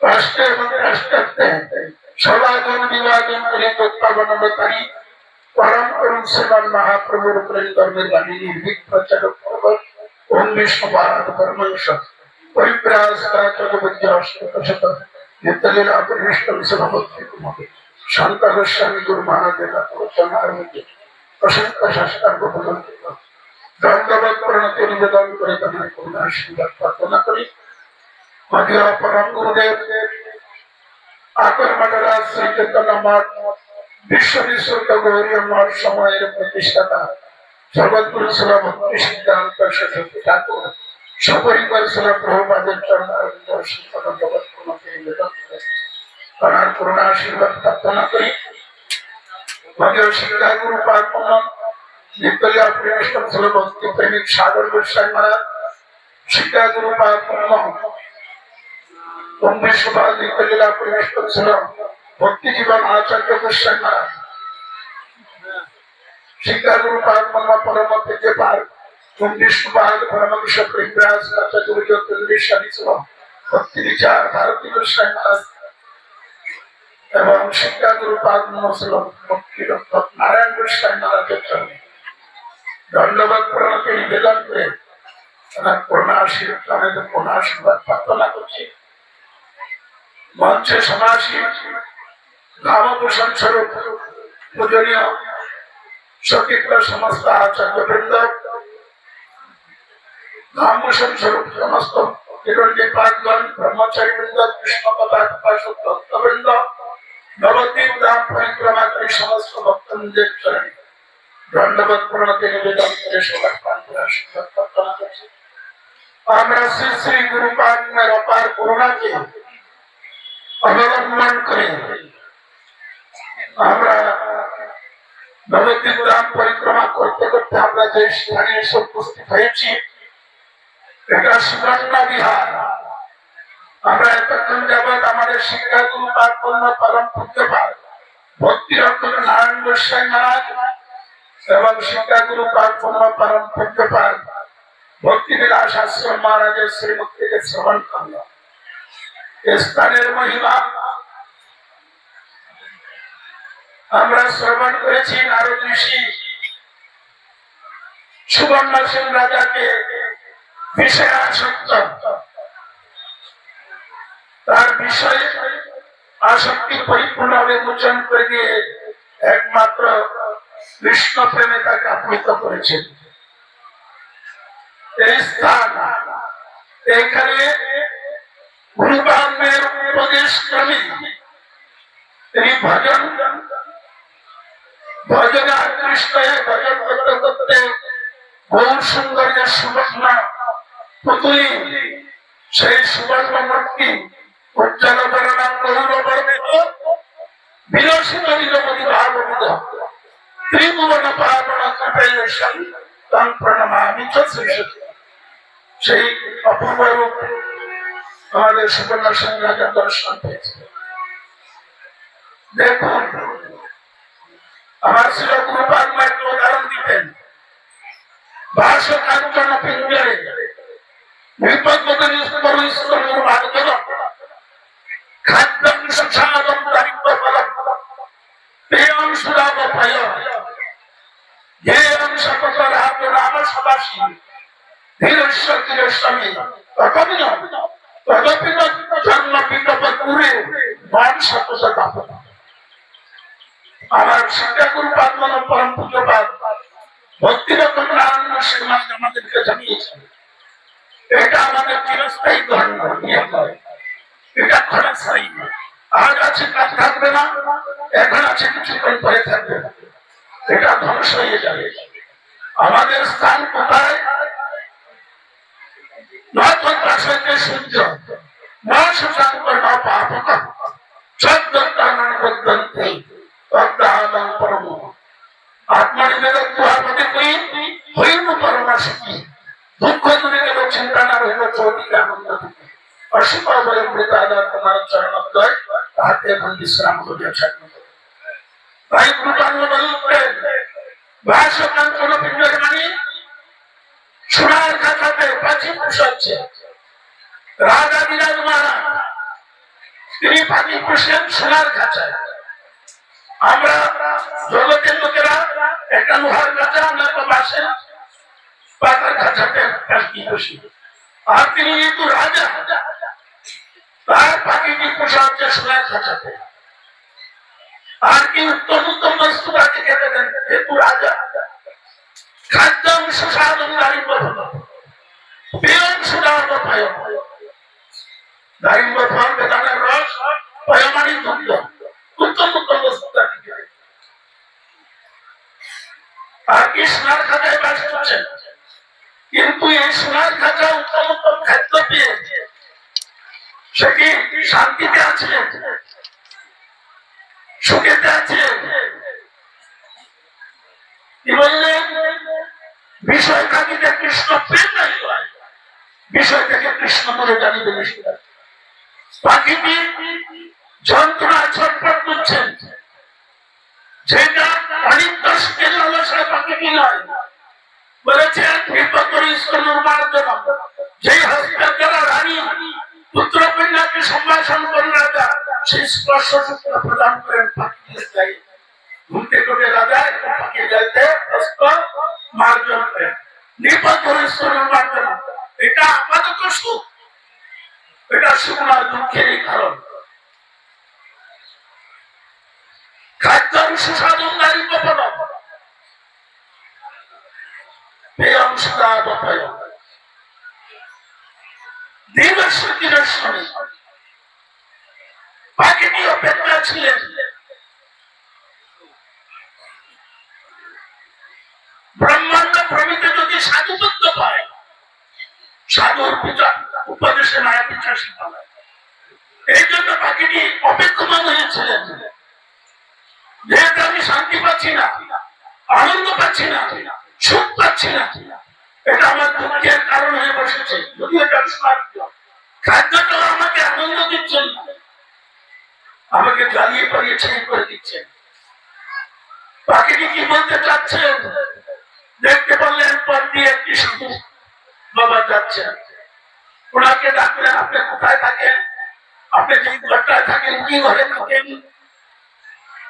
রাষ্ট্র এবং রাষ্ট্রার্থে সমাধান বিভাজন করিত উৎপাদনকারী পরম করুণ শ্রীমান মহাপ্রভুর প্রেম ধর্মের বাণী নির্ভীক প্রচারক পর্বত ওম বিষ্ণুপাদ পরমাংশ পরিপ্রাস জগবুদ্ধ অষ্টশত নিত্যলীলা পরিষ্কম সভাপতি কুমারী শান্ত গোস্বামী গুরু মহাদেব প্রচনার মধ্যে অসংখ্য শাস্ত্রার্ঘ প্রবর্তিত দণ্ডবত প্রণতি নিবেদন করে তাদের করুণা আশীর্বাদ প্রার্থনা করি। মাঝে পরম গুরুদেব আকর মহারাজ শ্রী চৈতন্য মঠ বিশ্ব বিশ্বত গৌরী মঠ সময়ের প্রতিষ্ঠাতা জগৎগুরু শিল ভক্তি সিদ্ধান্ত সরস্বতী ঠাকুর সপরিবার শিল প্রভুপাদের চরণারবিন্দ দর্শন জগৎ প্রণতি নিবেদন করে তার করুণা আশীর্বাদ প্রার্থনা করি। মাঝে শিক্ষা গুরু পাক নিত্যলীলা প্রেমিষ্ঠ ছিল ভক্তি প্রেমিক সাগর গোস্বামী মহারাজ শিক্ষা গুরু পাক বিশ্বপাল নিত্যলীলা প্রেমিষ্ঠ ছিল ভক্তি জীবন আচার্য গোস্বামী মহারাজ শিক্ষা গুরু পাক পরম থেকে পার বিশ্বপাল পরমংশ প্রেমরাজ আচার্য জ্যোতির্বিশ্বামী ছিল ভক্তি বিচার ভারতী গোস্বামী মহারাজ এবং শিক্ষা গুরু পাক ছিল ভক্তি নারায়ণ গোস্বামী মহারাজের জন্য দণ্ডবাদ প্রণতি নিবেদন করে তার করুণা আশীর্বাদ প্রার্থনা করছি। মঞ্চে সমাসী রামভূষণ স্বরূপ পূজনীয় সতীর্থ সমস্ত আচার্যবৃন্দ, রামভূষণ স্বরূপ সমস্ত হিরণ্যপাদগণ, ব্রহ্মচারী বৃন্দ, কৃষ্ণ কথা উপাসক ভক্তবৃন্দ, নবদ্বীপ ধাম পরিক্রমাকারী সমস্ত ভক্তবৃন্দের চরণে দণ্ডবাদ প্রণতি নিবেদন করে সবার প্রাণের আশীর্বাদ প্রার্থনা করছি। আমরা শ্রী শ্রী গুরু পাদের অপার করুণাকে অবলম্বন করে আমরা নবদ্বীপ ধাম পরিক্রমা করতে করতে আমরা যে স্থানে এসে উপস্থিত হয়েছি এটা সুবর্ণ বিহার। আমরা এতক্ষণ যাবৎ আমাদের শিক্ষাগুরু পার্বণ পরম পূজ্যপাদ ভক্তিরত্ন নারায়ণ গোস্বামী মহারাজ এবং শিক্ষাগুরু পার্বণ পরম পূজ্যপাদ ভক্তিবিলাস আশ্রম মহারাজের শ্রীমুক্তিকে শ্রবণ করলাম। স্থানের মহিমা আমরা শ্রবণ করেছি। নারদ ঋষি সুবর্ণ সেন রাজাকে বিষয়াসক্ত, তার বিষয়ে আসক্তি পরিপূর্ণভাবে মোচন করে দিয়ে একমাত্র কৃষ্ণ প্রেমে তাকে আপ্লুত করেছেন। এই স্থান, এখানে গুরুবামের উপদেশ ক্রমে তিনি ভজনে আকৃষ্ট হয়ে ভজন করতে করতে গৌর সুন্দরের সুবর্ণ পুতুলি, সেই সুবর্ণ মূর্তি উজ্জ্বল বরণাম গৌরবর্ণিত বিলসিত নীলমণি ভাববিদ ত্রিভুবন পাবন কৃপেয়শাল তং প্রণমামি চ শ্রীসতী। সেই অপূর্ব রূপ আমাদের সুবর্ণ সেন রাজা দর্শন পেয়েছে। দেখুন, আমার ছিল গুরুপাদ মাইকে উদাহরণ দিতেন। ভাষ্য কাঞ্চন পিঞ্জরে বিপদনিস্তরুর মাধ্যম খাদ্যং সুসাদম দারিদ্র ফলম পেয়ং সুরাবপায় জ্ঞেয়ং সকতর হাত রাম সদাশী ধীরস্য ধীরস্বামী তদপি জন্ম বিকপ কুরে মান শতশ দাপন। আমার শিক্ষাগুরু পাদমন পরম পূজ্যপাদ ভক্তিরত্ন নারায়ণ গোস্বামী মহারাজ আমাদেরকে জানিয়েছেন, এটা আমাদের চিরস্থায়ী ধর্ম নিয়ম নয়, এটা ক্ষণস্থায়ী। আজ আছে কাজ থাকবে না, এখন আছে কিছুক্ষণ পরে থাকবে না, এটা ধ্বংস হয়ে যাবে। আমাদের স্থান কোথায়? নয় সূর্য নয় শশাঙ্ক ন পাপক চদ্দন্তে তদ্দানং পরম আত্মনিবেদন তুহাপতি কই হইব পরমাশিকি দুঃখ দূরে গেল চিন্তা না রইল চৌদিকে আনন্দ থেকে অসীম অবলম্বিত আদার তোমার চরণদ্বয় তাহাতে এখন বিশ্রাম করিয়া থাকবে। তাই গুরুপাঙ্গ বললেন, ভাষ্য কাঞ্চন পিঞ্জর মানে সোনার খাঁচাতে পাখি পুষাচ্ছে। রাজা বিরাজমান, তিনি পাখি পুষলেন সোনার খাঁচায়। আমরা জগতের লোকেরা একটা লোহার খাঁচা, আমরা তো বাসের পাতার খাঁচাতে পাখি পুষি। আর তিনি যেহেতু রাজা, তার পাখিটি পোষা হচ্ছে সোনার খাঁচাতে। আর কি উত্তম উত্তম বস্তু তাকে খেতে দেন, যেহেতু রাজা। খাদ্যং সুসাদং দারিদ্র ফলম পেয়ং সুরাবপায়, দারিদ্র ফল বেদানের রস, পয়মানি দুগ্ধ, উত্তম উত্তম বস্তু তাকে খেতে। আর কি সোনার খাঁচায় বাস করছেন, কিন্তু এই সোনার খাঁচা উত্তম উত্তম খাদ্য পেয়ে সে কি শান্তিতে আছে, সুখেতে আছে? কি বললেন? বিষয় থাকিতে কৃষ্ণ প্রেম নাই, বিষয় থেকে কৃষ্ণ বলে জানিবে নিষ্ঠা। পাখিটি যন্ত্রণা ছটফট করছেন, যেটা অনিত্য সুখের লালসা পাখিটি নয়। বলেছেন যেই হস্তের দ্বারা রানী পুত্র কন্যাকে সম্ভাষণ করেন রাজা, সেই স্পর্শ সূত্র প্রদান করেন পাখির গায়ে। ঘুমতে ঘুরে রাজা পাখির গাইতে হস্ত মার্জন করেন। নিপদ মার্জনা, এটা আপাতত সুখ, এটা সুখ না, দুঃখেরই কারণ। খাদ্য সুসাদম দারিদ্র ফলম পেয়ং সুরাবপায় ধীরস্য ধীরস্বামী। পাখিটি অপেক্ষা ছিলেন ব্রহ্মাণ্ড প্রভৃতি যদি সাধুপত্য পায়, সাধুর পূজা উপদেশে মায়া পিছা শিখা হয়। এই জন্য পাখিটি অপেক্ষমান হয়েছিলেন, যেহেতু আমি শান্তি পাচ্ছি না, আনন্দ পাচ্ছি না, সুখ পাচ্ছি না, এটা আমার দুঃখের কারণ হয়ে বসেছে। যদিও এটা খাদ্যটা আমাকে আনন্দ দিচ্ছেন না, আমাকে জ্বালিয়ে পালিয়ে ছেড়ে করে দিচ্ছেন। পাখিটি কি বলতে চাচ্ছেন? দেখতে পারলেন পর দিয়ে একটি সাধু বাবা যাচ্ছেন, ওনাকে ডাকলেন, আপনি কোথায় থাকেন? আপনি যে ঘরটায় থাকেন কি ঘরে থাকেন?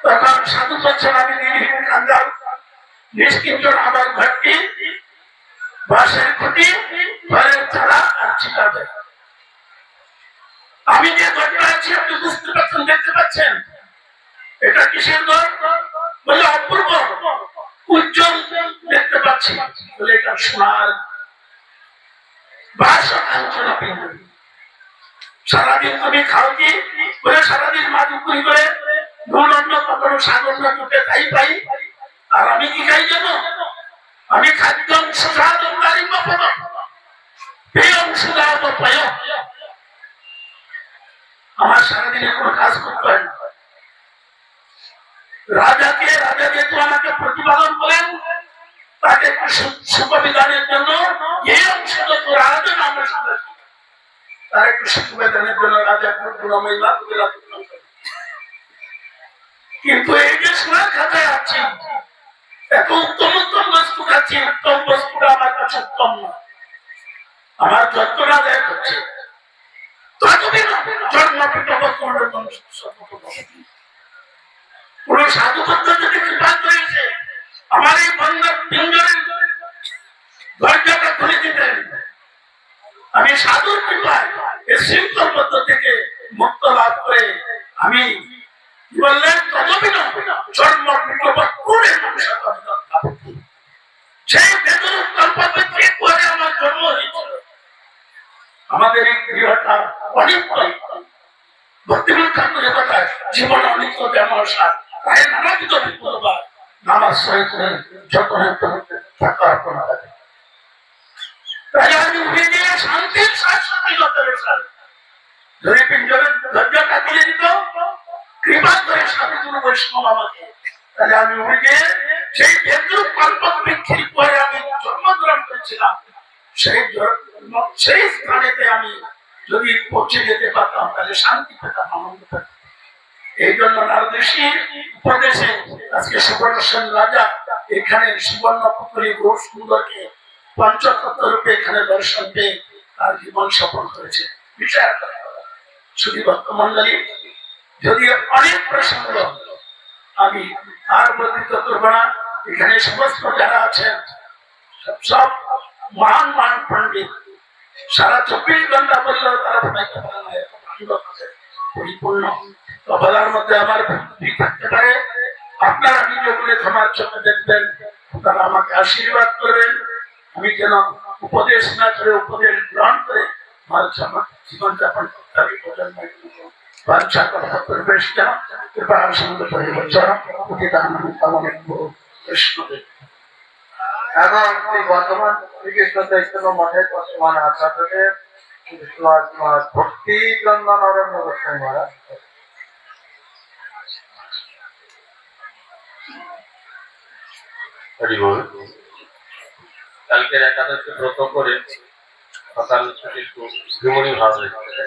তখন সাধু বলছেন, আমি নিরীহ কাঙ্গাল, নিষ্কিঞ্চন, আমার ঘরটি বাঁশের খুঁটি, ঘরের চালা আর চিতা দেয়। আমি যে ঘরটা আছি আপনি বুঝতে পারছেন, দেখতে পাচ্ছেন? এটা কিসের ঘর? বলে অপূর্ব উজ্জ্বল দেখতে পাচ্ছি। বলে এটা সোনার বাস কাঞ্চনা পিণ্ড। সারাদিন তুমি খাও কি? বলে সারাদিন মাছ উপুরি করে নুন কখনো সাগর না দুটে তাই পাই। আর আমি কি খাই জানো? আমি খাদ্য আমার সারাদিনে কোনো কাজ করতে হয় না। রাজাকে রাজা যেহেতু আমাকে প্রতিপালন করেন, তাকে একটু সুবিধানের জন্য এই অংশটা তো রাজা নামে তার একটু সুবিধানের জন্য রাজা গুণমহিলা। কিন্তু এই যে সোনার খাতায় আছে, এত উত্তম উত্তম বস্তু খাচ্ছি, উত্তম বস্তুটা আমার কাছে উত্তম না। আমার যতটা দেখ হচ্ছে কোন সাধু পদ্ধতি কৃপা করেছে, আমার এই বন্ধের পিঞ্জরের দরজাটা খুলে দিতেন। আমি সাধুর কৃপায় এই শৃঙ্খল পদ্ধ থেকে মুক্ত লাভ করে আমি বললেন তদবি না জন্ম করে সেই বেদন কল্পে করে আমার জন্ম হয়েছিল। আমাদের এই গৃহটা অনেক ভক্তিবীর ঠাকুরের কথা, জীবন অনেক ব্যামর সার তাই নানাবিধ বিপদবার নামাজ সহিত যখন থাকা আপনার তাই আমি উঠে গিয়ে শান্তির শাশ্বতী সার যদি পিঞ্জরের দরজাটা খুলে দিত কৃপা করে সাধুগুরু বৈষ্ণব আমাকে, তাহলে আমি উঠে গিয়ে সেই বেদরূপ কল্প বৃক্ষের পরে আমি জন্মগ্রহণ করেছিলাম সেই স্থানেতে আমি যদি পৌঁছে যেতে পারতাম তাহলে শান্তি পেতাম, আনন্দ পেতাম। এই জন্য নারদেশী উপদেশে আজকে সুবর্ণ সেন রাজা এখানে সুবর্ণ পুত্রী গৌর সুন্দরকে পঞ্চতত্ত্ব রূপে এখানে দর্শন পেয়ে তার জীবন সফল করেছে। বিচার করা শুধু ভক্তমন্ডলী, যদি অনেক প্রসঙ্গ আমি আর বর্ণিত করব না। এখানে সমস্ত যারা আছেন সব মহান মহান পণ্ডিত, সারা 24 ঘন্টা বললেও তারা বানাইতে পারে না, পরিপূর্ণ বলার মধ্যে আমার ভক্তি থাকতে পারে। আপনারা নিজে করে ক্ষমার চোখে দেখবেন, তারা আমাকে আশীর্বাদ করবেন, আমি যেন উপদেশ না করে উপদেশ গ্রহণ করে আমার জীবনযাপন করতে হবে। বাঞ্ছা কথা পরিবেশ কৃপা সঙ্গে পরিবর্তন বৈষ্ণবের। এখন শ্রী বর্তমান শ্রীকৃষ্ণ চৈতন্য মঠের বর্তমান আচার্যদেব ভক্তি চন্দন অরণ্য গোস্বামী মহারাজ। কালকের একাদশী ব্রত করে সকাল থেকে একটু ঝুমুনি ভাব রেখেছে।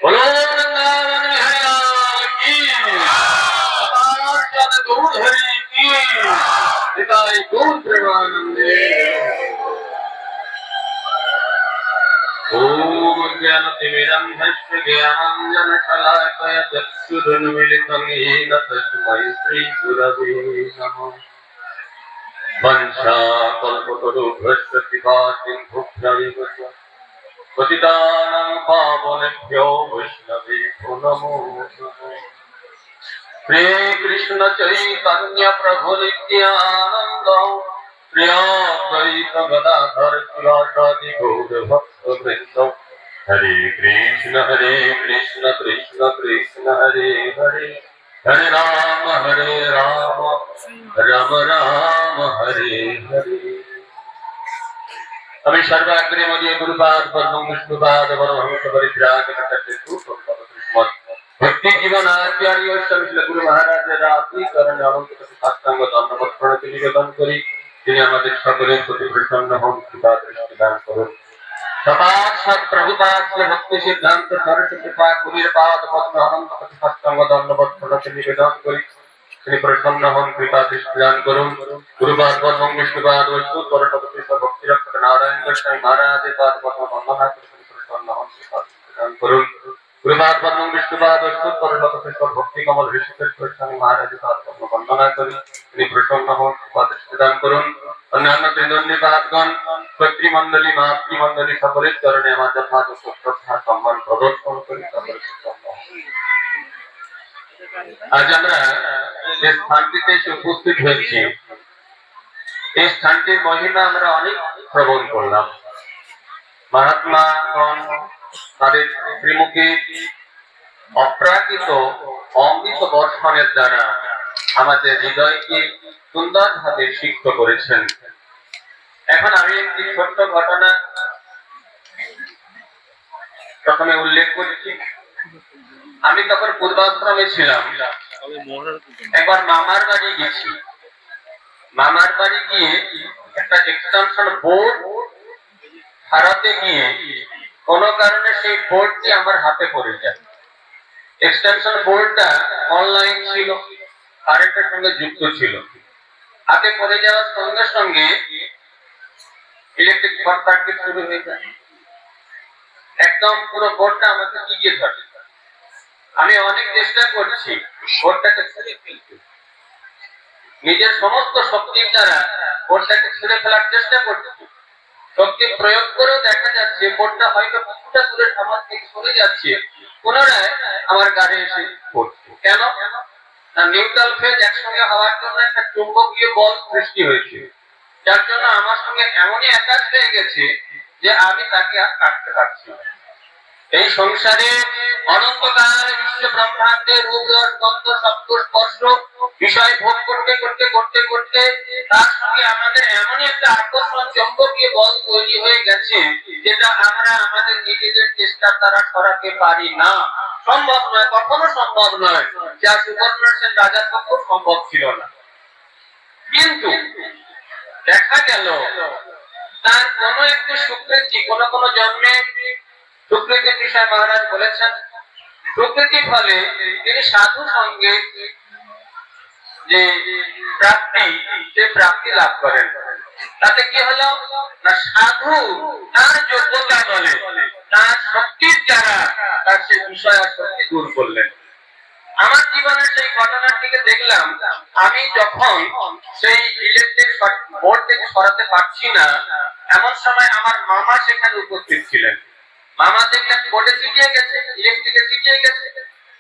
বলো বৃন্দাবন বিহার কি, গৌর হরি কি, নিতাই গৌর প্রেমানন্দে। ওম জ্ঞানতিমিরন্ধস্য জ্ঞানাঞ্জনশলাকয়া চক্ষুरुन्मीलितं येन तस्मै श्रीगुरवे नमः। वंशाकल्पतरुभ्यश्च कृपासिन्धुभ्यैव च पतितानां पावनेभ्यो वैष्णवेभ्यो नमो नमः। श्री कृष्ण चैतन्य प्रभु नित्यानंद श्री अद्वैत गदाधर शिवासादि गौर भक्तवृंद। हरे कृष्ण कृष्ण कृष्ण हरे हरे, हरे राम राम राम हरे हरे। আমি সর্বাগ্রে গুরুপাদ পদ্ম বিষ্ণুপাদ পরমহংস পরিত্রাগ ভক্তি জীবন আচার্য গুরু মহারাজের রাত্রি করণ অনন্ত সাষ্টাঙ্গ দণ্ডবৎ প্রণতি নিবেদন করি। তিনি আমাদের সকলের প্রতি প্রসন্ন হন, কৃপা দৃষ্টি দান করুন। সপাদ সৎ প্রভুপাদ শ্রী ভক্তি সিদ্ধান্ত সরস্বতী পা কুড়ির পাদ পদ্ম আনন্দ সাষ্টাঙ্গ দণ্ডবোধ প্রণতি নিবেদন করি। তিনি প্রসন্ন হন, কৃপা দৃষ্টি দান করুন। গুরুপাদ পদ্ম বিষ্ণুপাদ বস্তু সরস্বতী ভক্তি রক্ষক নারায়ণ গোস্বামী মহারাজের পাদ পদ্ম বন্দনা করে তিনি প্রসন্ন হন, কৃপা দৃষ্টি দান করুন। গুরুপাদ পদ্ম বিষ্ণুপাদ বস্তু সরস্বতী ভক্তি কমল ঋষিকেশ গোস্বামী মহারাজের পাদ পদ্ম বন্দনা করি তিনি প্রসন্ন হন, কৃপা দৃষ্টি দান করুন। অন্যান্য তৃণন্যপাদগণ পিতৃমণ্ডলী মাতৃমণ্ডলী সকলের চরণে আমার যথাযথ শ্রদ্ধা সম্মান প্রদর্শন করি। আজ আমরা যে স্থানটিতে এসে উপস্থিত হয়েছি, এই স্থানটির মহিমা আমরা অনেক শ্রবণ করলাম। মহাত্মাগণ তাদের শ্রীমুখে অপ্রাকৃত অমৃত বর্ষণের দ্বারা আমাদের হৃদয়কে সুন্দরভাবে সিক্ত করেছেন। এখন আমি একটি ছোট্ট ঘটনা প্রথমে উল্লেখ করছি। আমি তখন পূর্বাশ্রমে ছিলাম। একবার মামার বাড়ি গেছি। মামার বাড়ি গিয়ে একটা এক্সটেনশন বোর্ড হারাতে গিয়ে কোন কারণে সেই বোর্ডটি আমার হাতে পড়ে যায়। এক্সটেনশন বোর্ডটা অনলাইন ছিল, কারেন্টের সঙ্গে যুক্ত ছিল। হাতে পড়ে যাওয়ার সঙ্গে সঙ্গে ইলেকট্রিক শর্ট সার্কিট শুরু হয়ে যায়। একদম পুরো বোর্ডটা আমাকে টিকিয়ে ধরে। আমি অনেক চেষ্টা করছি বোর্ডটাকে ছুঁড়ে ফেলতে, নিজের সমস্ত শক্তির দ্বারা বোর্ডটাকে ছুঁড়ে ফেলার চেষ্টা করছি। শক্তি প্রয়োগ করেও দেখা যাচ্ছে বোর্ডটা হয়তো কিছুটা দূরে আমার থেকে সরে যাচ্ছে, পুনরায় আমার গাড়ি এসে পড়ছে। কেন না, নিউট্রাল ফেজ একসঙ্গে হওয়ার জন্য একটা চুম্বকীয় বল সৃষ্টি হয়েছে, যার জন্য আমার সঙ্গে এমনই অ্যাটাচ হয়ে গেছে যে আমি তাকে আর কাটতে পারছি না। এই সংসারে অনন্তকাল বিশ্ব ব্রহ্মাণ্ডের রূপ রস গন্ধ শব্দ স্পর্শ বিষয় ভোগ করতে করতে করতে করতে তার সঙ্গে আমাদের এমনই একটা আকর্ষণ চৌম্বকীয় বল তৈরি হয়ে গেছে, যেটা আমরা আমাদের নিজেদের চেষ্টার দ্বারা সরাতে পারি না। সম্ভব নয়, কখনো সম্ভব নয়। যা সুবর্ণ সেন রাজার পক্ষে সম্ভব ছিল না। কিন্তু দেখা গেল তার কোন একটু স্বীকৃতি, কোন কোন জন্মে স্বীকৃতির বিষয় মহারাজ বলেছেন। স্বীকৃতির ফলে তিনি সাধু সঙ্গে যে প্রাপ্তি, সে প্রাপ্তি লাভ করেন। তাতে কি হলো না, সাধু তার যোগ্যতা বলে তার শক্তির দ্বারা তার সে বিষয় আর শক্তি দূর করলেন। আমার জীবনের সেই ঘটনাটিকে দেখলাম। আমি যখন সেই ইলেকট্রিক বোর্ড থেকে সরাতে পারছি না, এমন সময় আমার মামা সেখানে উপস্থিত ছিলেন। মামা দেখলেন বোর্ডে চিটিয়ে গেছে, ইলেকট্রিকে চিটিয়ে গেছে,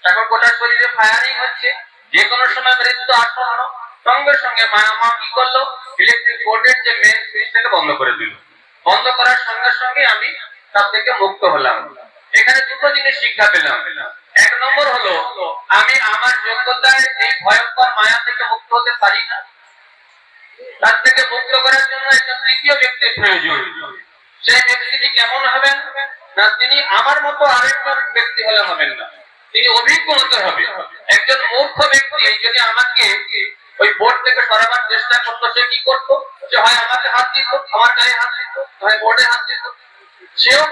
এখন গোটা শরীরে ফায়ারিং হচ্ছে, যে কোনো সময় মৃত্যু আসন্ন। সঙ্গে সঙ্গে মামা কি করলো, ইলেকট্রিক বোর্ডের যে মেন সুইচটাকে বন্ধ করে দিল। বন্ধ করার সঙ্গে সঙ্গে আমি তার থেকে মুক্ত হলাম। এখানে দুটো জিনিস শিক্ষা পেলাম। এক নম্বর হলো, আমি আমার যোগ্যতায় এই ভয়ঙ্কর মায়া থেকে মুক্ত হতে পারি না। তার থেকে মুক্ত করার জন্য একটা তৃতীয় ব্যক্তির প্রয়োজন। সেই ব্যক্তিটি কেমন হবেন না, তিনি আমার মতো আরেকজন ব্যক্তি হলে হবেন না, তিনি অভিজ্ঞ হতে হবে। একজন মূর্খ ব্যক্তি যদি আমাকে ওই বোর্ড থেকে সরাবার চেষ্টা করতো, সে কি করতো, যে হয় আমাকে হাত দিত, আমার গায়ে হাত দিত, হয় বোর্ডে হাত দিত, সেও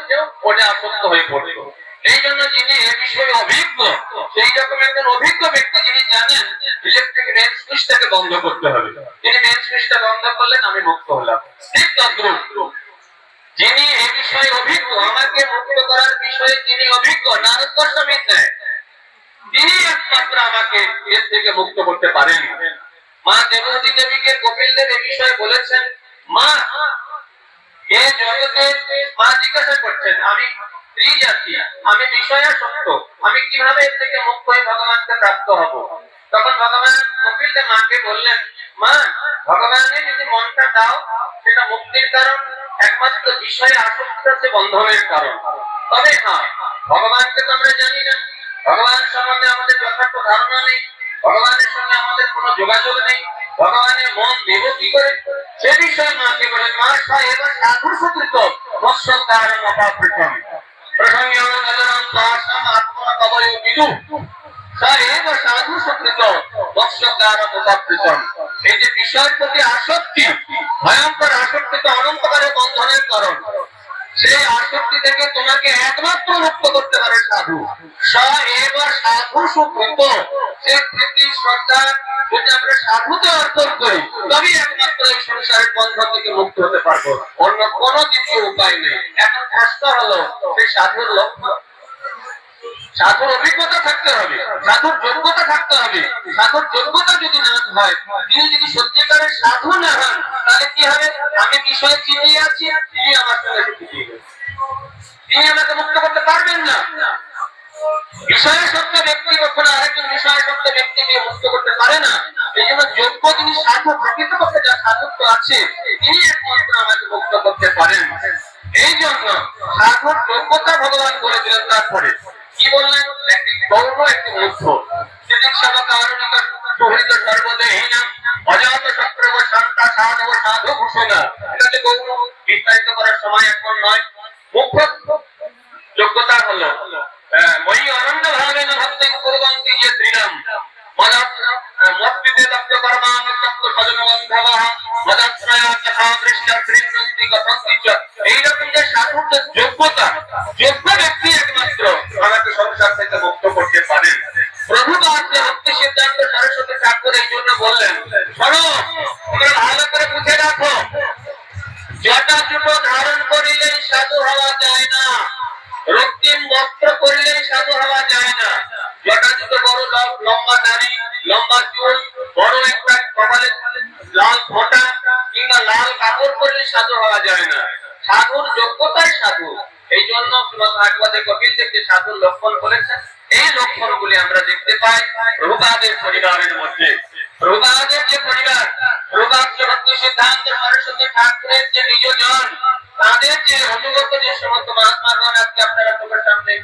বোর্ডে আসক্ত হয়ে পড়তো। এই জন্য যিনি এ বিষয়ে অভিজ্ঞ, সেই রকম একজন অভিজ্ঞ ব্যক্তি যিনি জানেন ইলেকট্রিক মেন সুইচটাকে বন্ধ করতে হবে, তিনি মেন সুইচটা বন্ধ করলেন, আমি মুক্ত হলাম। ঠিক তদ্রূপ যিনি এই বিষয়ে অভিজ্ঞ, আমাকে মুক্ত করার বিষয়ে যিনি অভিজ্ঞ, নারদ গোস্বামী দেয়, তিনি একমাত্র আমাকে এর থেকে মুক্ত করতে পারেন। মা দেবতী দেবীকে কপিল দেব এই বিষয়ে বলেছেন, মা এ জগতে, মা জিজ্ঞাসা করছেন, আমি স্ত্রী জাতি, আমি বিষয়াসক্ত, আমি কিভাবে এর থেকে মুক্ত হয়ে ভগবানকে প্রাপ্ত হব? তখন ভগবান কপিল দেব মাকে বললেন, মা ভগবানের যদি মনটা দাও, সেটা মুক্তির কারণ। একমাত্র বিষয়ে আসক্ত হচ্ছে বন্ধনের কারণ। তবে হ্যাঁ, ভগবানকে তো আমরা জানি না, ভগবান সম্বন্ধে আমাদের যথার্থ ধারণা নেই, ভগবানের সঙ্গে আমাদের কোনো যোগাযোগ নেই, ভগবানের মন দেব কি করে, সে বিষয়ে মাকে বলেন, মা এবার সাধু সুকৃত মৎস্যকারণ অপাবৃতম প্রসঙ্গে আত্মা কবয় বিদু সাধু সুকৃত মৎস্যকারণ অপাবৃতম। এই যে বিষয়ের প্রতি আসক্তি, ভয়ঙ্কর আসক্তি তো অনন্তকালের বন্ধনের কারণ। সেই আসক্তি থেকে তোমাকে একমাত্র মুক্ত করতে পারে সাধু। সাধু সুকৃত, সে প্রীতি শ্রদ্ধা যদি আমরা সাধুকে অর্পণ করি তবেই একমাত্র এই সংসারের বন্ধন থেকে মুক্ত হতে পারবো, অন্য কোনো দ্বিতীয় উপায় নেই। এখন প্রশ্ন হলো সেই সাধুর লক্ষ্য, সাধুর অভিজ্ঞতা থাকতে হবে, সাধুর যোগ্যতা থাকতে হবে। সাধুর যোগ্যতা যদি না হয়, তিনি যদি সত্যিকারের সাধু না হন, তাহলে কি হবে? আমি বিষয়ে চিনিয়ে আছি, তিনি আমার সঙ্গে চিনিয়ে গেছেন, তিনি আমাকে মুক্ত করতে পারবেন না। বিষয়াসক্ত ব্যক্তি কখনো আরেকজন বিষয়াসক্ত ব্যক্তিকে মুক্ত করতে পারে না। এই জন্য যোগ্য যিনি সাধু, প্রকৃতপক্ষে যার সাধুত্ব আছে, তিনি একমাত্র আমাকে মুক্ত করতে পারেন। এই জন্য সাধুর যোগ্যতা ভগবান করে দিলেন। তারপরে কি বললেন? একটি গৌর, একটি মুখ্য। সাধু ঘোষণা, এটাকে গৌর বিস্তারিত করার সময় এখন নয়। মুখ্য যোগ্যতা হলো মই অনন্য ভাবে ভক্তি কুর্বন্তি যে শ্রীরাম মৎপিতে দত্ত কর্মাং দত্ত সজন বন্ধবঃ মদশ্রয়া তথা দৃষ্টা শ্রীনন্তি কথন্তি চ। এইরকম যে সাধুর যে যোগ্যতা, যোগ্য ব্যক্তি একমাত্র আমাকে সংসার থেকে মুক্ত করতে পারে। প্রভুপাদ যে ভক্তি সিদ্ধান্ত সরস্বতী ঠাকুর এই জন্য বললেন, শোনো, তোমরা ভালো করে বুঝে রাখো, জটা জুটো ধারণ করিলেই সাধু হওয়া যায় না, রক্তিম বস্ত্র করিলেই সাধু হওয়া যায় না। জটা জুটো বড় লম্বা দাড়ি, লম্বা চুল, বড় একটা কপালে লাল ফোঁটা কিংবা লাল কাপড় পরলে সাধু হওয়া যায় না। সাধুর যোগ্যতাই সাধু। এই জন্য ভাগবতে কপিল থেকে সাধুর লক্ষণ বলেছেন। এই লক্ষণগুলি আমরা দেখতে পাই প্রভুপাদের পরিবারের মধ্যে। প্রভুপাদের যে পরিবার, প্রভুপাদ ভক্তি সিদ্ধান্ত সরস্বতী ঠাকুরের যে নিজজন, তাদের যে অনুগত যে সমস্ত মহাত্মাগণ আজকে আপনারা তোমার সামনে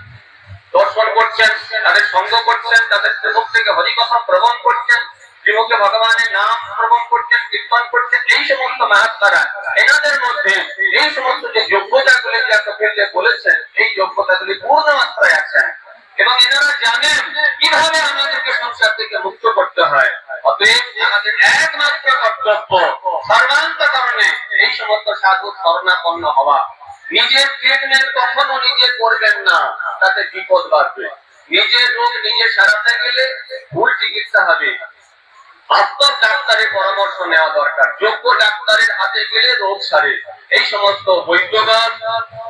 দর্শন করছেন, তাদের সঙ্গ করছেন, তাদের মুখ থেকে হরিকথা শ্রবণ করছেন, শ্রীমুখে ভগবানের নাম শ্রবণ করছেন, কীর্তন করছেন, এই সমস্ত মহাত্মারা, এনাদের মধ্যে এই সমস্ত যে যোগ্যতাগুলি যা কপিলে বলেছেন, এই যোগ্যতাগুলি পূর্ণ মাত্রায় আছেন এবং এনারা জানেন কিভাবে আমাদেরকে সংসার থেকে মুক্ত করতে হয়। অতএব আমাদের একমাত্র কর্তব্য সর্বান্তকরণে এই সমস্ত সাধু শরণাপন্ন হওয়া। নিজের ট্রিটমেন্ট কখনো নিজে করবেন না, তাতে বিপদ বাড়বে। নিজের রোগ নিজে সারাতে গেলে ভুল চিকিৎসা হবে। বাস্তব ডাক্তারের পরামর্শ নেওয়া দরকার। যোগ্য ডাক্তারের হাতে গেলে রোগ সারে। এই সমস্ত বৈদ্যগণ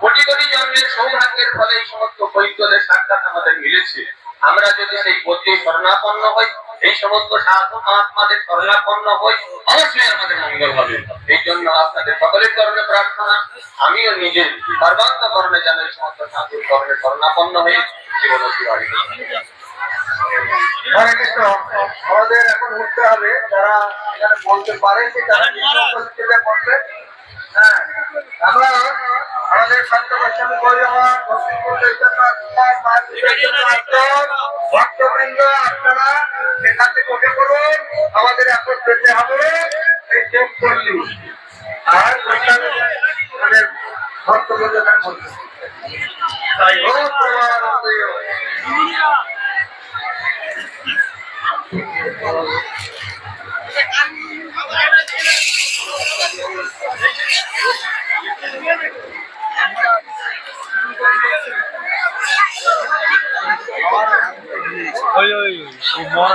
কোটি কোটি জন্মের সৌভাগ্যের ফলে এই সমস্ত বৈদ্যদের সাক্ষাৎ আমাদের মিলেছে। আমরা যদি সেই পথে শরণাপন্ন হই, এই সমস্ত সাধু মহাত্মাদের শরণাপন্ন হই, অবশ্যই আমাদের মঙ্গল হবে। এই জন্য আপনাদের সকলের চরণে প্রার্থনা, আমিও নিজে সর্বান্তকরণে যেন এই সমস্ত সাধুর চরণে শরণাপন্ন হয়ে জীবন অতিবাহিত করি। হরে কৃষ্ণ। আমাদের এখন উঠতে হবে, যারা এখানে বলতে পারেন যে তারা বলবে। হ্যাঁ, আমরা আমাদের সন্ত গোস্বামী গৌরবান ভক্তবৃন্দ, আপনারা সেখান থেকে উঠে পড়ুন। আমাদের এখন যেতে হবে এই যোগ পল্লী, আর আমাদের ভক্তবৃন্দ বলতে তাই হোক প্রমাণ।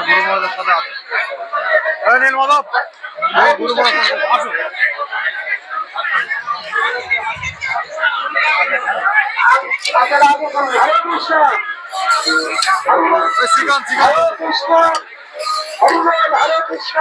গুরু মহারাজের সাথে আছে নীল মাধব, গুরু মহারাজ আসুন। শ্রীকান্ত কৃষ্ণ হরে কৃষ্ণ।